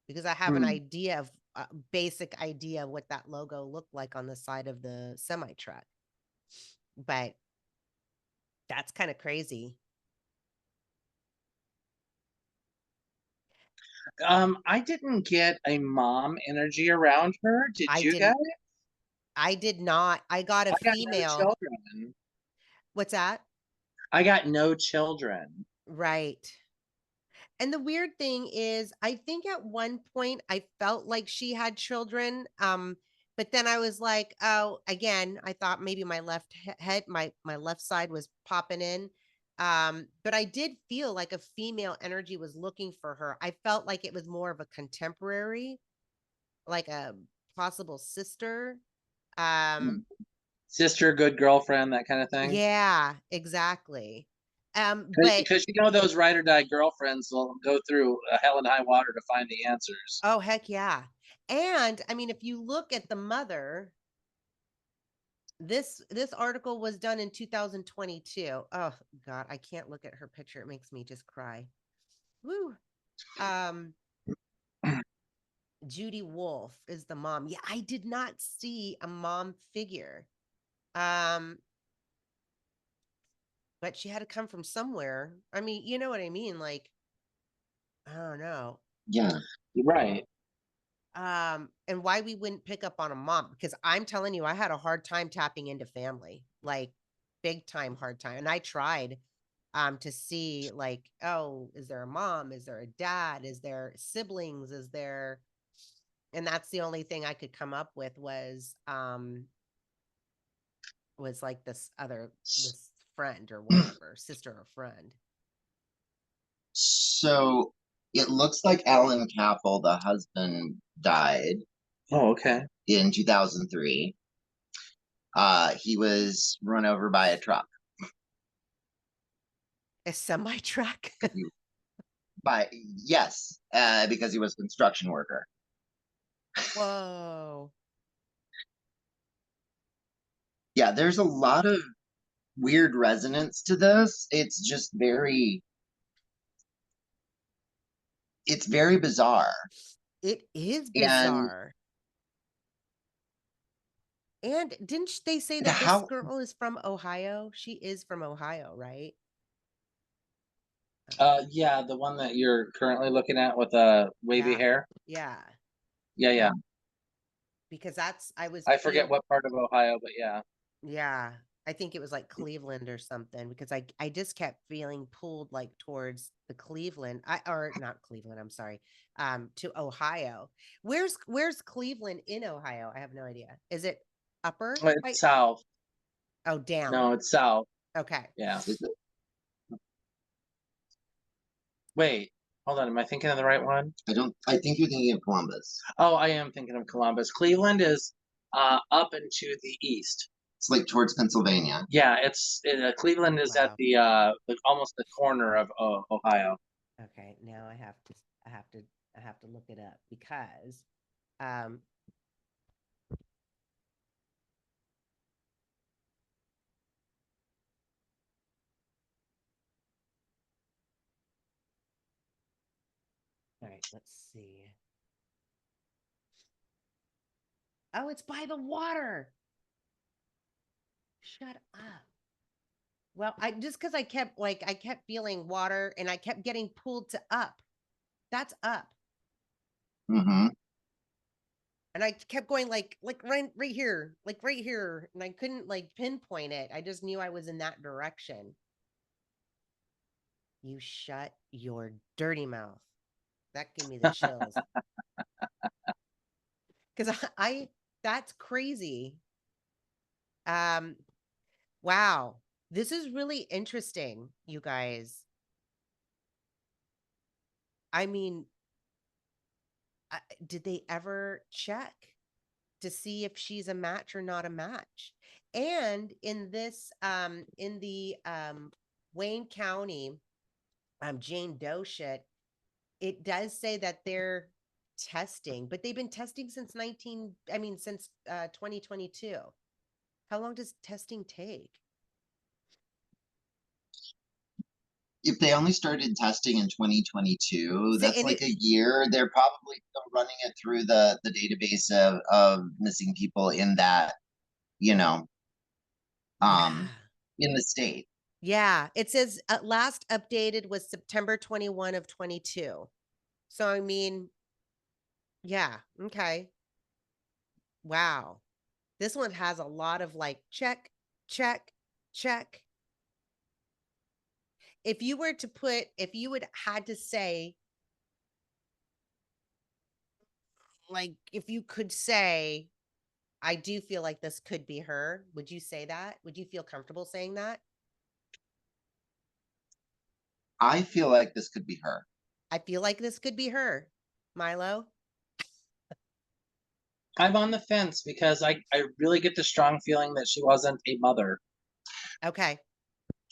because I have an idea of basic idea of what that logo looked like on the side of the semi truck. But that's kind of crazy. I didn't get a mom energy around her. Did I you guys? didn't I did not. I got a I got no female. children. What's that? I got no children. Right. And the weird thing is, I think at one point I felt like she had children. But then I was like, oh, again, I thought maybe my left head, my left side was popping in. But I did feel like a female energy was looking for her. I felt like it was more of a contemporary, like a possible sister. Um, Sister, good girlfriend, that kind of thing. yeah, exactly. But Because you know those ride or die girlfriends will go through hell and high water to find the answers. oh, heck yeah. And I mean, if you look at the mother, this article was done in 2022. Oh God, I can't look at her picture. It makes me just cry. Woo. Um, Judy Wolf is the mom. Yeah, I did not see a mom figure. Um, but she had to come from somewhere. I mean, you know what I mean? Like, I don't know. Yeah. Right. And why we wouldn't pick up on a mom, because I'm telling you, I had a hard time tapping into family, like big time hard time. And I tried to see like, oh, is there a mom? Is there a dad? Is there siblings? Is there, and that's the only thing I could come up with was like this friend or whatever, sister or friend. So it looks like Alan Capel, the husband, died Oh, okay. in 2003. He was run over by a truck. A semi truck. By yes, because he was a construction worker. Whoa. Yeah, there's a lot of weird resonance to this. It's very bizarre. It is And bizarre. And didn't they say that this how girl is from Ohio? She is from Ohio, right? Yeah, the one that you're currently looking at with the wavy Yeah. hair. Yeah. Yeah, yeah. Because I was I forget feel what part of Ohio, but yeah. yeah. I think it was like Cleveland or something because I just kept feeling pulled like towards the Cleveland. Or not Cleveland, I'm sorry. To Ohio. Where's Cleveland in Ohio? I have no idea. Is it upper? It's Wait. south. Oh, down. No, it's south. Okay. Yeah. Wait, hold on. Am I thinking of the right one? I think you're thinking of Columbus. Oh, I am thinking of Columbus. Cleveland is up and to the east. It's like towards Pennsylvania. Yeah, Cleveland is at Wow. almost the corner of Ohio. Okay, now I have to I have to look it up because um all right, let's see. Oh, it's by the water. Shut up. Well, I just because I kept feeling water and I kept getting pulled to up. That's up. Mm-hmm. And I kept going like right here, like right here. And I couldn't like pinpoint it. I just knew I was in that direction. You shut your dirty mouth. That gave me the chills. Because I that's crazy. Um, wow. This is really interesting, you guys. I mean, did they ever check to see if she's a match or not a match? And in this, in the Wayne County Jane Doe shit, it does say that they're testing, but they've been testing since since 2022. How long does testing take? If they only started testing in 2022, So, that's like a year. They're probably still running it through the database of missing people in that, you know, yeah. in the state. Yeah, it says last updated was September 21 of 22. So, I mean, yeah. Okay. Wow. This one has a lot of like check, check, check. If you were to put, if you would had to say, like, if you could say, I do feel like this could be her, would you say that? Would you feel comfortable saying that? I feel like this could be her. I feel like this could be her. Milo? I'm on the fence because I really get the strong feeling that she wasn't a mother. Okay.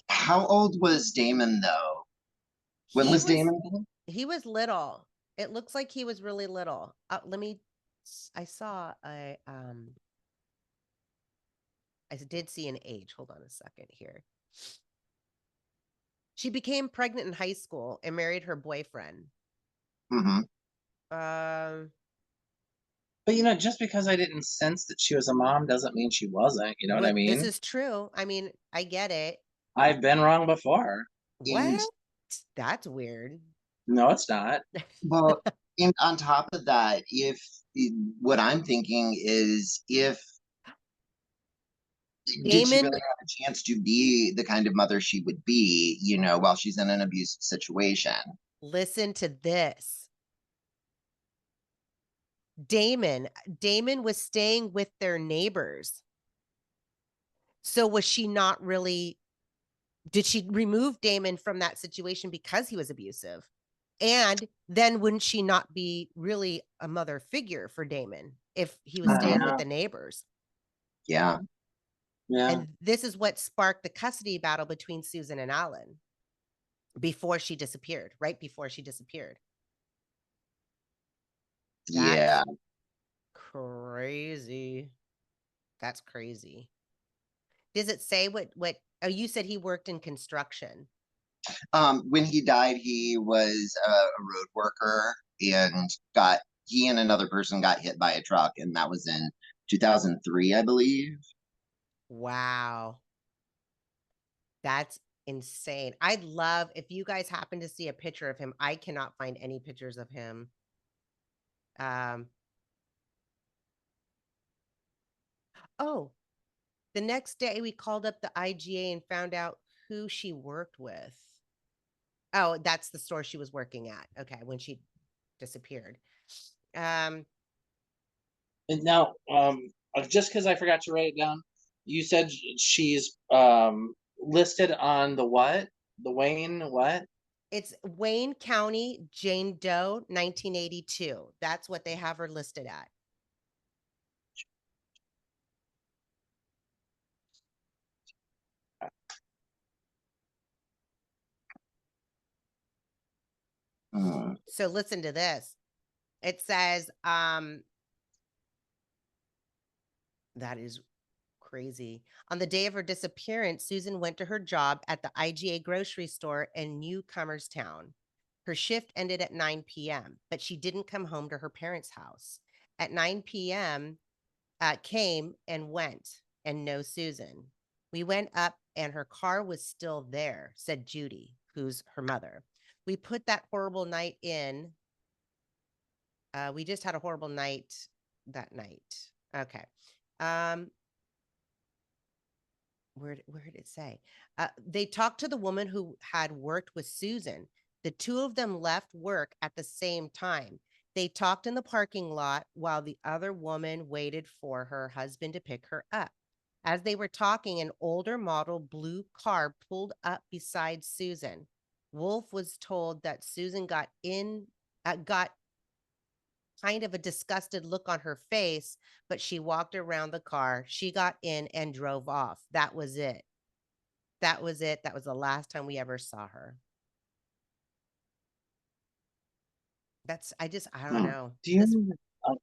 How old was Damon though? When He was was Damon born? he was little. It looks like he was really little. Let me I saw a I did see an age. Hold on a second here. She became pregnant in high school and married her boyfriend. Mm-hmm. Um But just because I didn't sense that she was a mom doesn't mean she wasn't. You know what I what this mean? is true. I mean, I get it. I've been wrong before. And What? That's weird. No, it's not. well, and on top of that, if what I'm thinking is if did she Damon, really have a chance to be the kind of mother she would be, while she's in an abusive situation? listen to this. Damon was staying with their neighbors. So was she not really did she remove Damon from that situation because he was abusive? And then wouldn't she not be really a mother figure for Damon if he was staying Mhm. with Yeah, the neighbors? Yeah. yeah. And this is what sparked the custody battle between Susan and Alan before she disappeared, right before she disappeared. Yeah. That's crazy. That's crazy. Does it say what oh, you said he worked in construction. When he died, he was a road worker and he and another person got hit by a truck, and that was in 2003, I believe. Wow. That's insane. I'd love if you guys happen to see a picture of him. I cannot find any pictures of him. Um, oh, the next day we called up the IGA and found out who she worked with. Oh, that's the store she was working at. Okay, when she disappeared. Um, And now, just because I forgot to write it down, you said she's listed on the what? The Wayne what? it's Wayne County Jane Doe, 1982. That's what they have her listed at. Hmm. So listen to this. It says, that is crazy. On the day of her disappearance, Susan went to her job at the IGA grocery store in Newcomerstown. Her shift ended at 9 p.m., but she didn't come home to her parents' house. At 9 p.m., came and went, and no Susan. We went up, and her car was still there, said Judy, who's her mother. We put that horrible night in. We just had a horrible night that night. Okay. Um, where did it say? They talked to the woman who had worked with Susan. The two of them left work at the same time. They talked in the parking lot while the other woman waited for her husband to pick her up. As they were talking, an older model blue car pulled up beside Susan. Wolf was told that Susan got kind of a disgusted look on her face, but she walked around the car. She got in and drove off. That was it. That was it. That was the last time we ever saw her. I don't Hmm. know. Do you uh,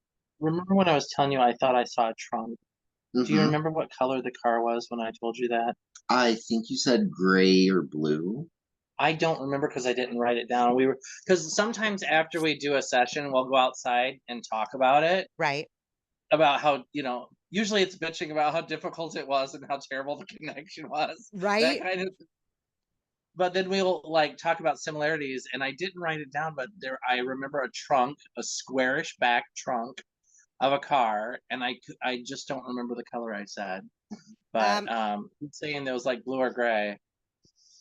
remember when I was telling you I thought I saw a trunk? Do you Hmm. remember what color the car was when I told you that? I think you said gray or blue. I don't remember because I didn't write it down. Because sometimes after we do a session, we'll go outside and talk about it, Right. about how, usually it's bitching about how difficult it was and how terrible the connection was. That Right. kind of but then we'll like talk about similarities, and I didn't write it down, but there I remember a trunk, a squarish back trunk of a car, and I just don't remember the color I said, but Um, I'm saying it was like blue or gray.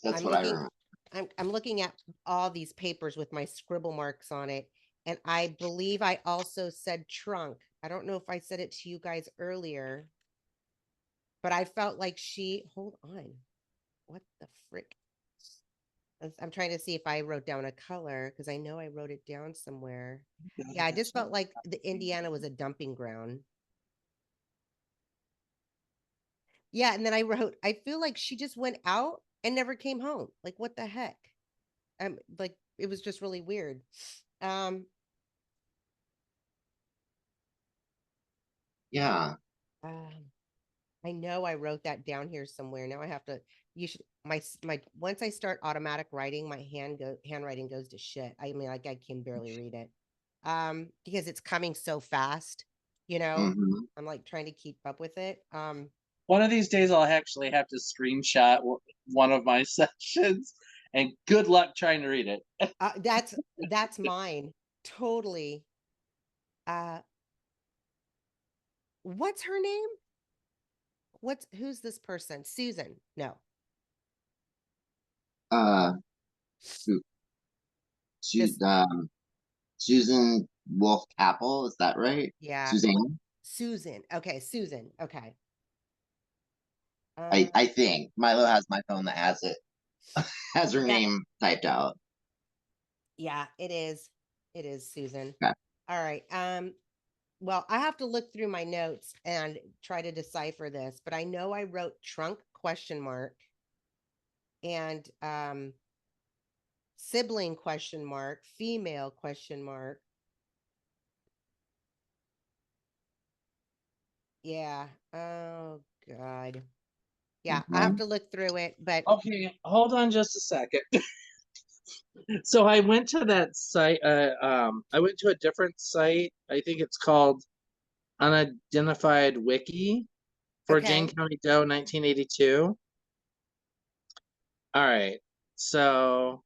That's I'm what I looking remember. I'm looking at all these papers with my scribble marks on it, and I believe I also said trunk. I don't know if I said it to you guys earlier, but I felt like hold on. What the frick? I'm trying to see if I wrote down a color because I know I wrote it down somewhere. Yeah, I just felt like the Indiana was a dumping ground. Yeah, and then I wrote, I feel like she just went out and never came home. Like, what the heck? Like it was just really weird. Um, Yeah. um, I know I wrote that down here somewhere. Now I have to. You should my once I start automatic writing, my handwriting goes to shit. I mean, like I can barely read it. Because it's coming so fast. You know, Hmm. I'm like trying to keep up with it. One of these days, I'll actually have to screenshot one of my sessions, and good luck trying to read it. That's mine. Totally. Uh, what's her name? Who's this person? Susan. No. Uh, Su- This Susan Wolf Apple, is that right? yeah. Suzanne? Susan. Okay, Susan. Okay. I think Milo has my phone that has it, has her That name typed out. yeah, it is. It is Susan. Okay. All right. Well, I have to look through my notes and try to decipher this, but I know I wrote trunk question mark and sibling question mark, female question mark. Yeah. Oh God. Yeah, I have Mhm. to look through it, but Okay, hold on just a second. So I went to that site. I went to a different site. I think it's called Unidentified Wiki for Jane okay. County Doe, 1982. All right. So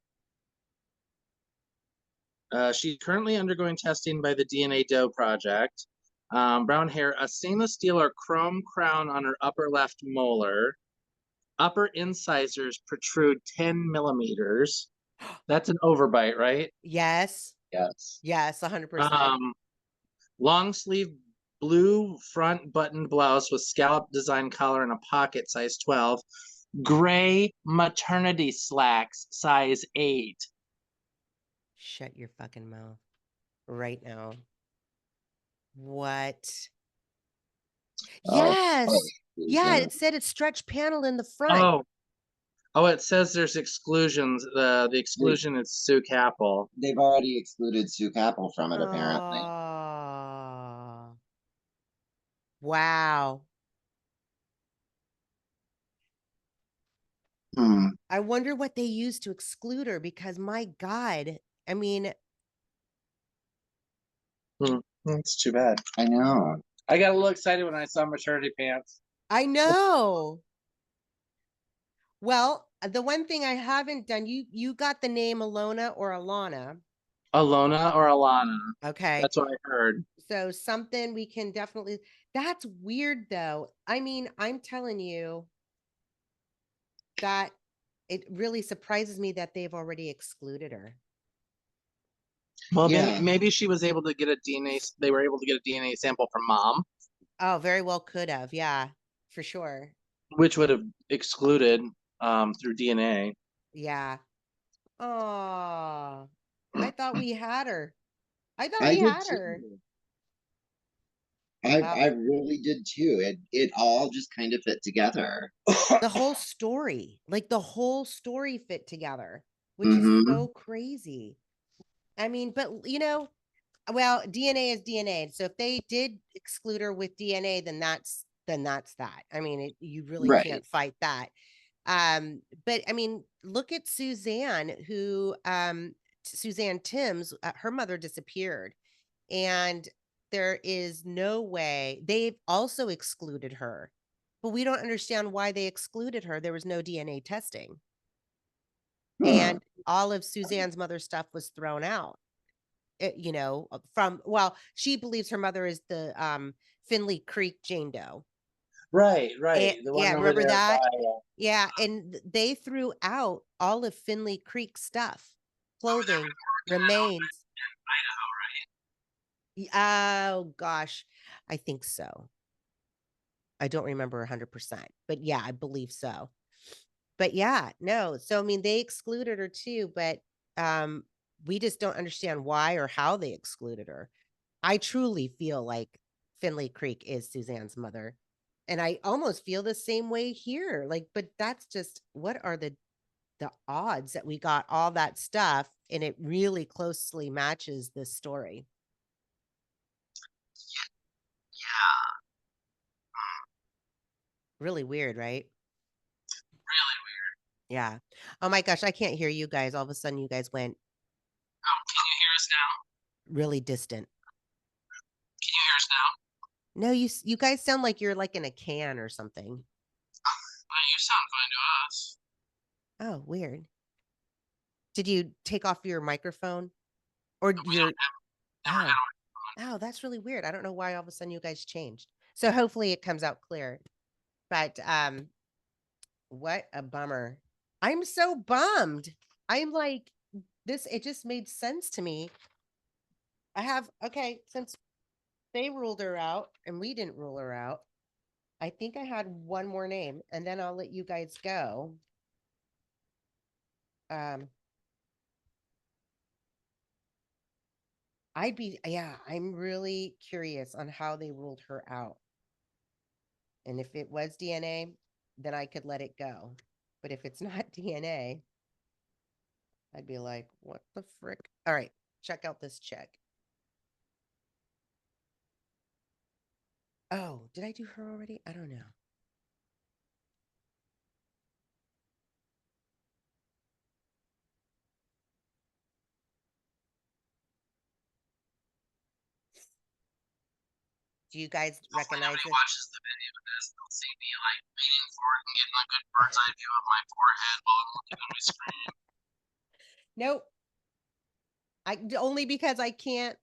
she's currently undergoing testing by the DNA Doe Project. Brown hair, a stainless steel or chrome crown on her upper left molar. Upper incisors protrude 10 millimeters. That's an overbite, right? Yes. Yes. Yes, 100%. Um, long sleeve blue front buttoned blouse with scallop design collar and a pocket size 12. Gray maternity slacks size 8. Shut your fucking mouth right now. What? Oh, Yes. Yeah, Susan. it said it's stretch panel in the front. Oh, oh, it says there's exclusions. The They, exclusion is Sue Capel. they've already excluded Sue Capel from it, apparently. Oh, wow. Hmm. I wonder what they used to exclude her because my God, I mean, That's too bad. I know. I got a little excited when I saw maternity pants. I know. Well, the one thing I haven't done, you got the name Alona or Alana. Alona or Alana? Okay. That's what I heard. So something we can definitely that's weird though. I mean, I'm telling you that it really surprises me that they've already excluded her. Well, Yeah. maybe she was able to get a DNA. They were able to get a DNA sample from mom, Oh, very well could have. Yeah, for sure. which would have excluded through DNA. Yeah. Oh, I thought we had her. I thought I we did had her. too. I Well, I really did too. It all just kind of fit together. the whole story, like the whole story fit together, which is Mm-hmm. so crazy. I mean, but well, DNA is DNA. So if they did exclude her with DNA, then that's that. I mean, you really Right. can't fight that. But I mean, look at Suzanne, who Suzanne Timms, her mother disappeared, and there is no way they've also excluded her, but we don't understand why they excluded her. There was no DNA testing. and all of Suzanne's mother's stuff was thrown out. She believes her mother is the Finley Creek Jane Doe. Right, And, the one yeah, over remember there that? by. Yeah, and they threw out all of Finley Creek stuff, clothing, remains. Oh gosh, I think so. I don't remember 100%, but yeah, I believe so. But yeah, no. So I mean, they excluded her too, but um, we just don't understand why or how they excluded her. I truly feel like Finley Creek is Suzanne's mother. And I almost feel the same way here. Like, but that's just what are the odds that we got all that stuff and it really closely matches this story. Yeah. Really weird, right? Really weird. Yeah. Oh my gosh, I can't hear you guys. All of a sudden you guys went Oh, can you hear us now? really distant. Can you hear us now? No, you guys sound like you're like in a can or something. Well, you sound fine to us. Oh, weird. Did you take off your microphone or your Never had Oh, that's really weird. I don't know why all of a sudden you guys changed. So hopefully it comes out clear. But what a bummer. I'm so bummed. I'm like this it just made sense to me. Since they ruled her out and we didn't rule her out, I think I had one more name and then I'll let you guys go. Um I'm really curious on how they ruled her out. And if it was DNA, then I could let it go. But if it's not DNA, I'd be like, what the frick? All right, check out this check. Oh, did I do her already? I don't know. Do you guys recognize nobody it? watches the video of this. They'll see me like leaning forward and getting a good bird's eye view of my forehead while I'm looking at my screen. Nope. I only because I can't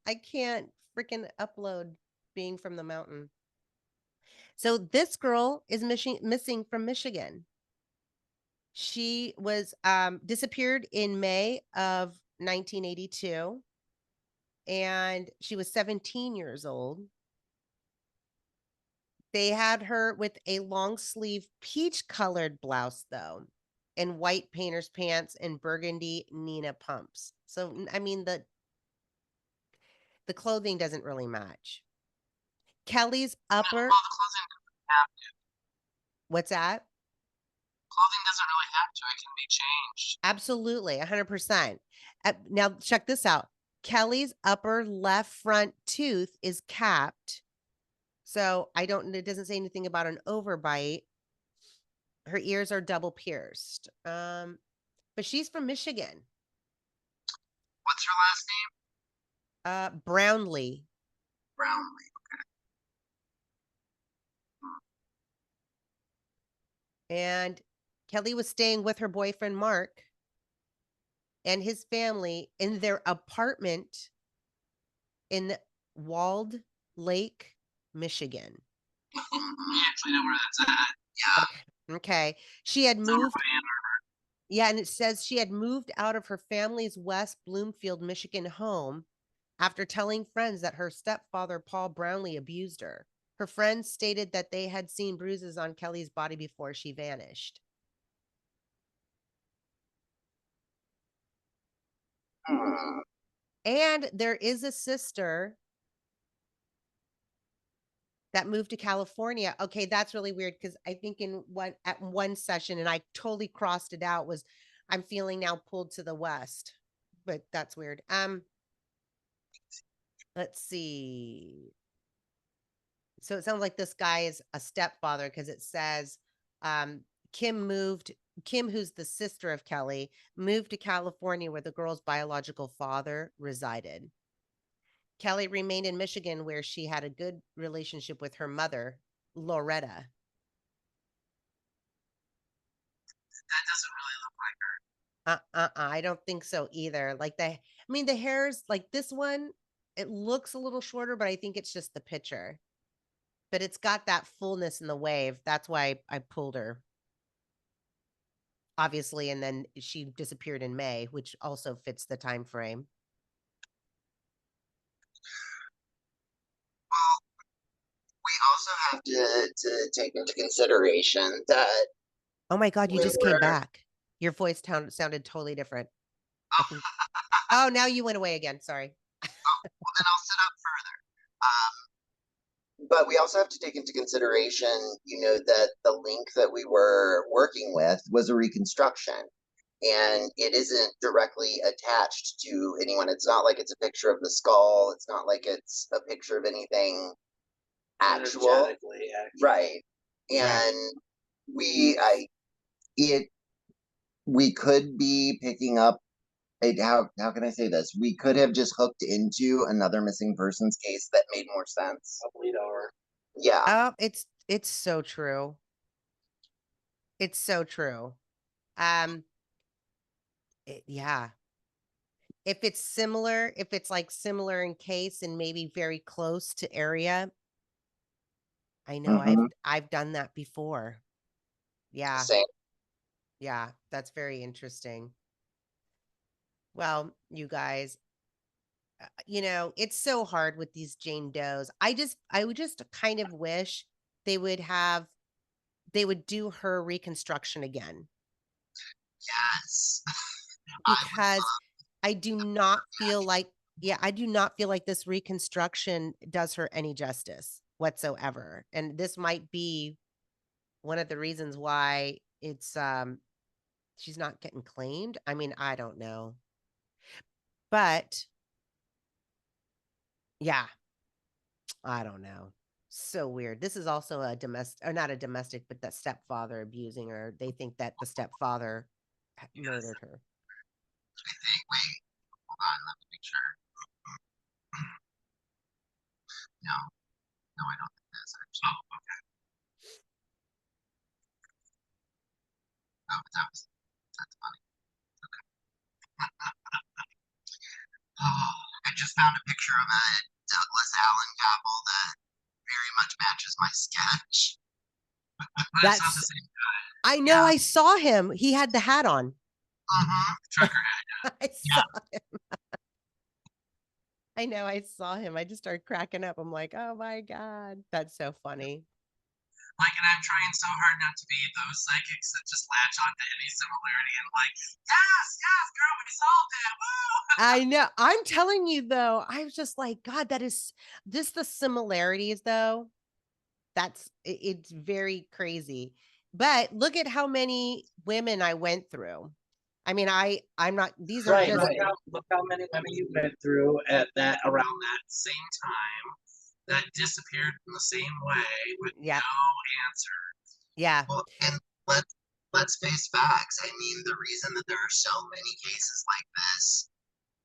freaking upload being from the mountain. So this girl is missing from Michigan. She was disappeared in May of 1982 and she was 17 years old. They had her with a long sleeve peach colored blouse though, and white painter's pants and burgundy Nina pumps. So I mean the clothing doesn't really match. Kelly's upper Well, the clothing doesn't have to. What's that? Clothing doesn't really have to. It can be changed. Absolutely, 100%. Now check this out. Kelly's upper left front tooth is capped. So it doesn't say anything about an overbite. Her ears are double pierced. But she's from Michigan. What's her last name? Brownlee. Brownlee. And Kelly was staying with her boyfriend Mark and his family in their apartment in Walled Lake, Michigan. We actually know where that's at. Yeah. Okay. She had moved. Yeah, and it says she had moved out of her family's West Bloomfield, Michigan home after telling friends that her stepfather, Paul Brownlee, abused her. Her friends stated that they had seen bruises on Kelly's body before she vanished. And there is a sister that moved to California. Okay, that's really weird because I think at one session, and I totally crossed it out, was I'm feeling now pulled to the west. But that's weird. Let's see. So it sounds like this guy is a stepfather because it says Kim, who's the sister of Kelly, moved to California where the girl's biological father resided. Kelly remained in Michigan where she had a good relationship with her mother, Loretta. That doesn't really look like her. I don't think so either. Like I mean, the hairs, like this one, it looks a little shorter, but I think it's just the picture. But it's got that fullness in the wave. That's why I pulled her, obviously. And then she disappeared in May, which also fits the time frame. We also have to take into consideration that Oh my God, you we just came were. back. Your voice sounded totally different. I think. Oh, now you went away again. Sorry. Well, then I'll sit up further. But we also have to take into consideration, that the link that we were working with was a reconstruction, and it isn't directly attached to anyone. It's not like it's a picture of the skull. It's not like it's a picture of anything actual, Energetically actual. right? Right. And we, I, it, we could be picking up. How can I say this? We could have just hooked into another missing persons case that made more sense. A bleed over. Yeah. Oh, it's so true. It's so true. Um, yeah. If it's like similar in case and maybe very close to area, I know Mm-hmm. I've done that before. Yeah. Same. Yeah, that's very interesting. Well, you guys, it's so hard with these Jane Does. I would just kind of wish they would have they would do her reconstruction again Yes. I would because I do not feel like yeah, I do not feel like this reconstruction does her any justice whatsoever. And this might be one of the reasons why she's not getting claimed. I mean, I don't know. But yeah, I don't know. So weird. This is also a domestic, or not a domestic, but that stepfather abusing her. They think that the stepfather murdered her. wait, hold on, let me make sure. No, no, I don't think that's actually. Oh, okay. Oh, that's funny. Okay. Oh, I just found a picture of a Douglas Allen couple that very much matches my sketch. But it's not the That's same guy. I know Yeah. I saw him. He had the hat on. Trucker hat. I Yeah. saw him. I know I saw him. I just started cracking up. I'm like, "Oh my god, that's so funny." Like, and I'm trying so hard not to be those psychics that just latch onto any similarity and like, yes, yes, girl, we solved it. Woo! I know. I'm telling you though, I was just like, God, that is just the similarities though. It's very crazy. But look at how many women I went through. I mean, I'm not these aren't Right. just Look how many women you went through at that around that same time that disappeared in the same way with yeah, no answer. yeah, Well, and let's face facts. I mean, the reason that there are so many cases like this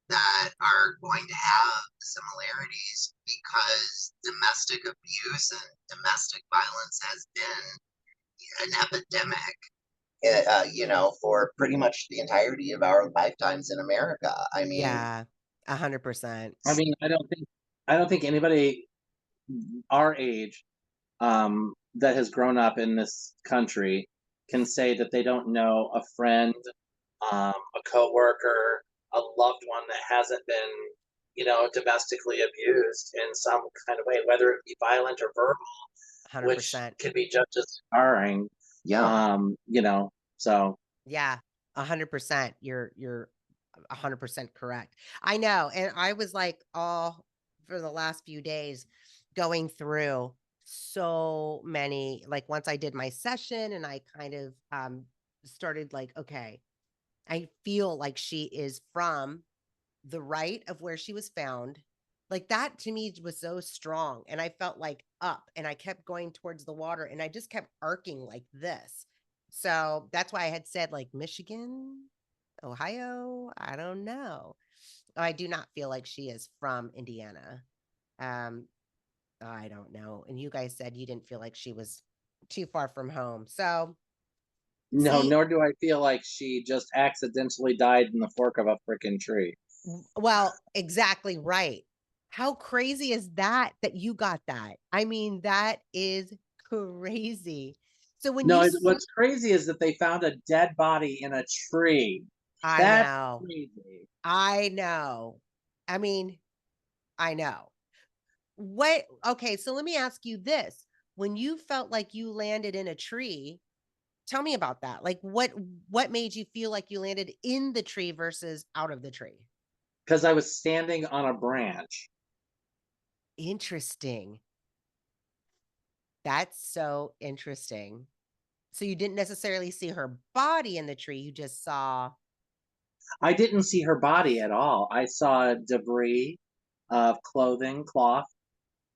that are going to have similarities because domestic abuse and domestic violence has been an epidemic, for pretty much the entirety of our lifetimes in America. I mean, yeah, 100%. I mean, I don't think anybody our age that has grown up in this country can say that they don't know a friend, a coworker, a loved one that hasn't been, domestically abused in some kind of way, whether it be violent or verbal, which 100%. could be just as scarring. yeah. So Yeah, 100%. You're 100% correct. I know, and I was like all for the last few days going through so many like once I did my session and I kind of started like, okay, I feel like she is from the right of where she was found. Like that to me was so strong. And I felt like up and I kept going towards the water and I just kept arcing like this. So that's why I had said like Michigan, Ohio. I don't know. I do not feel like she is from Indiana. Um, I don't know. And you guys said you didn't feel like she was too far from home. So No, See, nor do I feel like she just accidentally died in the fork of a freaking tree. well, exactly right. How crazy is that that you got that? I mean, that is crazy. So when No, you what's crazy is that they found a dead body in a tree. I That's know. crazy. I know. I mean, I know. What okay, so let me ask you this. When you felt like you landed in a tree, tell me about that. Like what made you feel like you landed in the tree versus out of the tree? Because I was standing on a branch. Interesting. That's so interesting. So you didn't necessarily see her body in the tree, you just saw I didn't see her body at all. I saw debris of clothing, cloth.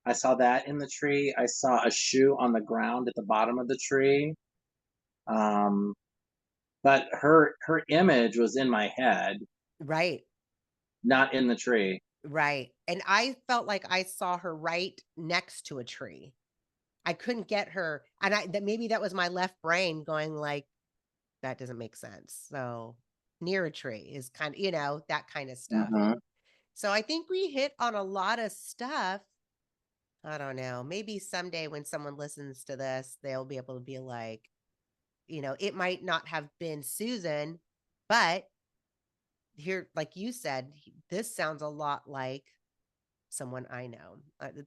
I saw that in the tree. I saw a shoe on the ground at the bottom of the tree. Um, but her image was in my head, right, not in the tree. right. And I felt like I saw her right next to a tree. I couldn't get her and I that maybe that was my left brain going like, "That doesn't make sense." So, near a tree is kind of, that kind of stuff. Hmm. So, I think we hit on a lot of stuff. I don't know. Maybe someday when someone listens to this, they'll be able to be like, it might not have been Susan, but here, like you said, this sounds a lot like someone I know.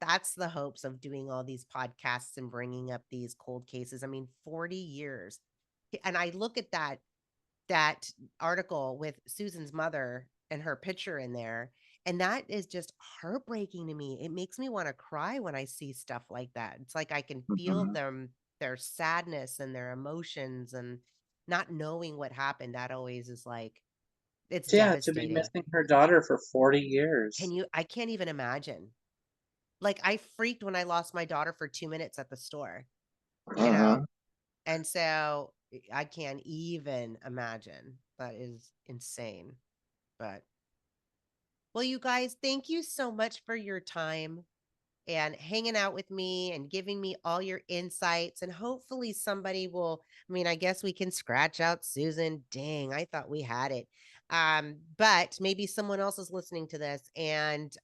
That's the hopes of doing all these podcasts and bringing up these cold cases. I mean, 40 years. And I look at that article with Susan's mother and her picture in there, and that is just heartbreaking to me. It makes me want to cry when I see stuff like that. It's like I can feel Hmm. their sadness and their emotions and not knowing what happened. That always is like it's So yeah, to be devastating. missing her daughter for 40 years. I can't even imagine. Like I freaked when I lost my daughter for 2 minutes at the store, you know? Hmm. And so I can't even imagine. That is insane. But well, you guys, thank you so much for your time and hanging out with me and giving me all your insights. And hopefully, somebody will. I mean, I guess we can scratch out Susan. Dang, I thought we had it. But maybe someone else is listening to this and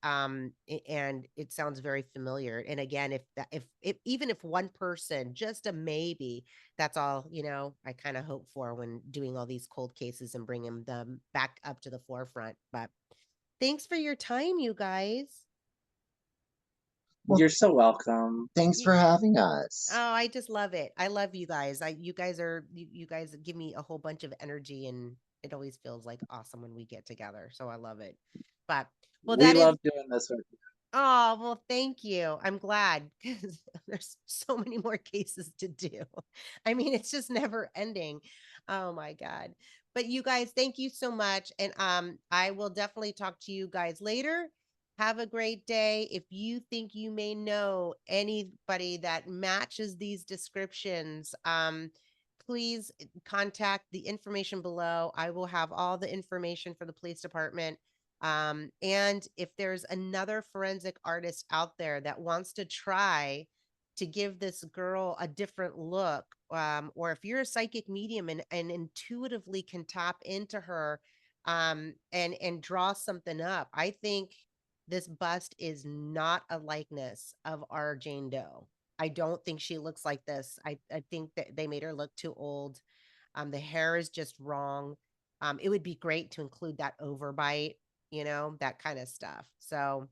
it sounds very familiar. And again, if even if one person, just a maybe, that's all, I kind of hope for when doing all these cold cases and bringing them back up to the forefront. But thanks for your time, you guys. Well, You're so welcome. thanks Y- for having us. Oh, I just love it. I love you guys. You guys give me a whole bunch of energy and it always feels like awesome when we get together. So I love it. But well, We that is love doing this with you. oh, well, thank you. I'm glad because there's so many more cases to do. I mean, it's just never ending. Oh my God. But you guys, thank you so much. And I will definitely talk to you guys later. Have a great day. If you think you may know anybody that matches these descriptions, please contact the information below. I will have all the information for the police department and if there's another forensic artist out there that wants to try to give this girl a different look, or if you're a psychic medium and intuitively can tap into her and draw something up, I think this bust is not a likeness of our Jane Doe. I don't think she looks like this. I think that they made her look too old. The hair is just wrong. It would be great to include that overbite, that kind of stuff. So,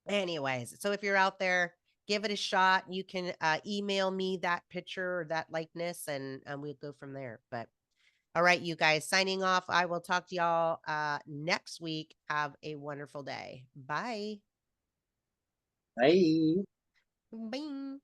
anyways, so if you're out there, give it a shot. You can email me that picture or that likeness, and we'll go from there. But all right, you guys, signing off. I will talk to y'all next week. Have a wonderful day. Bye. Bye. Bye.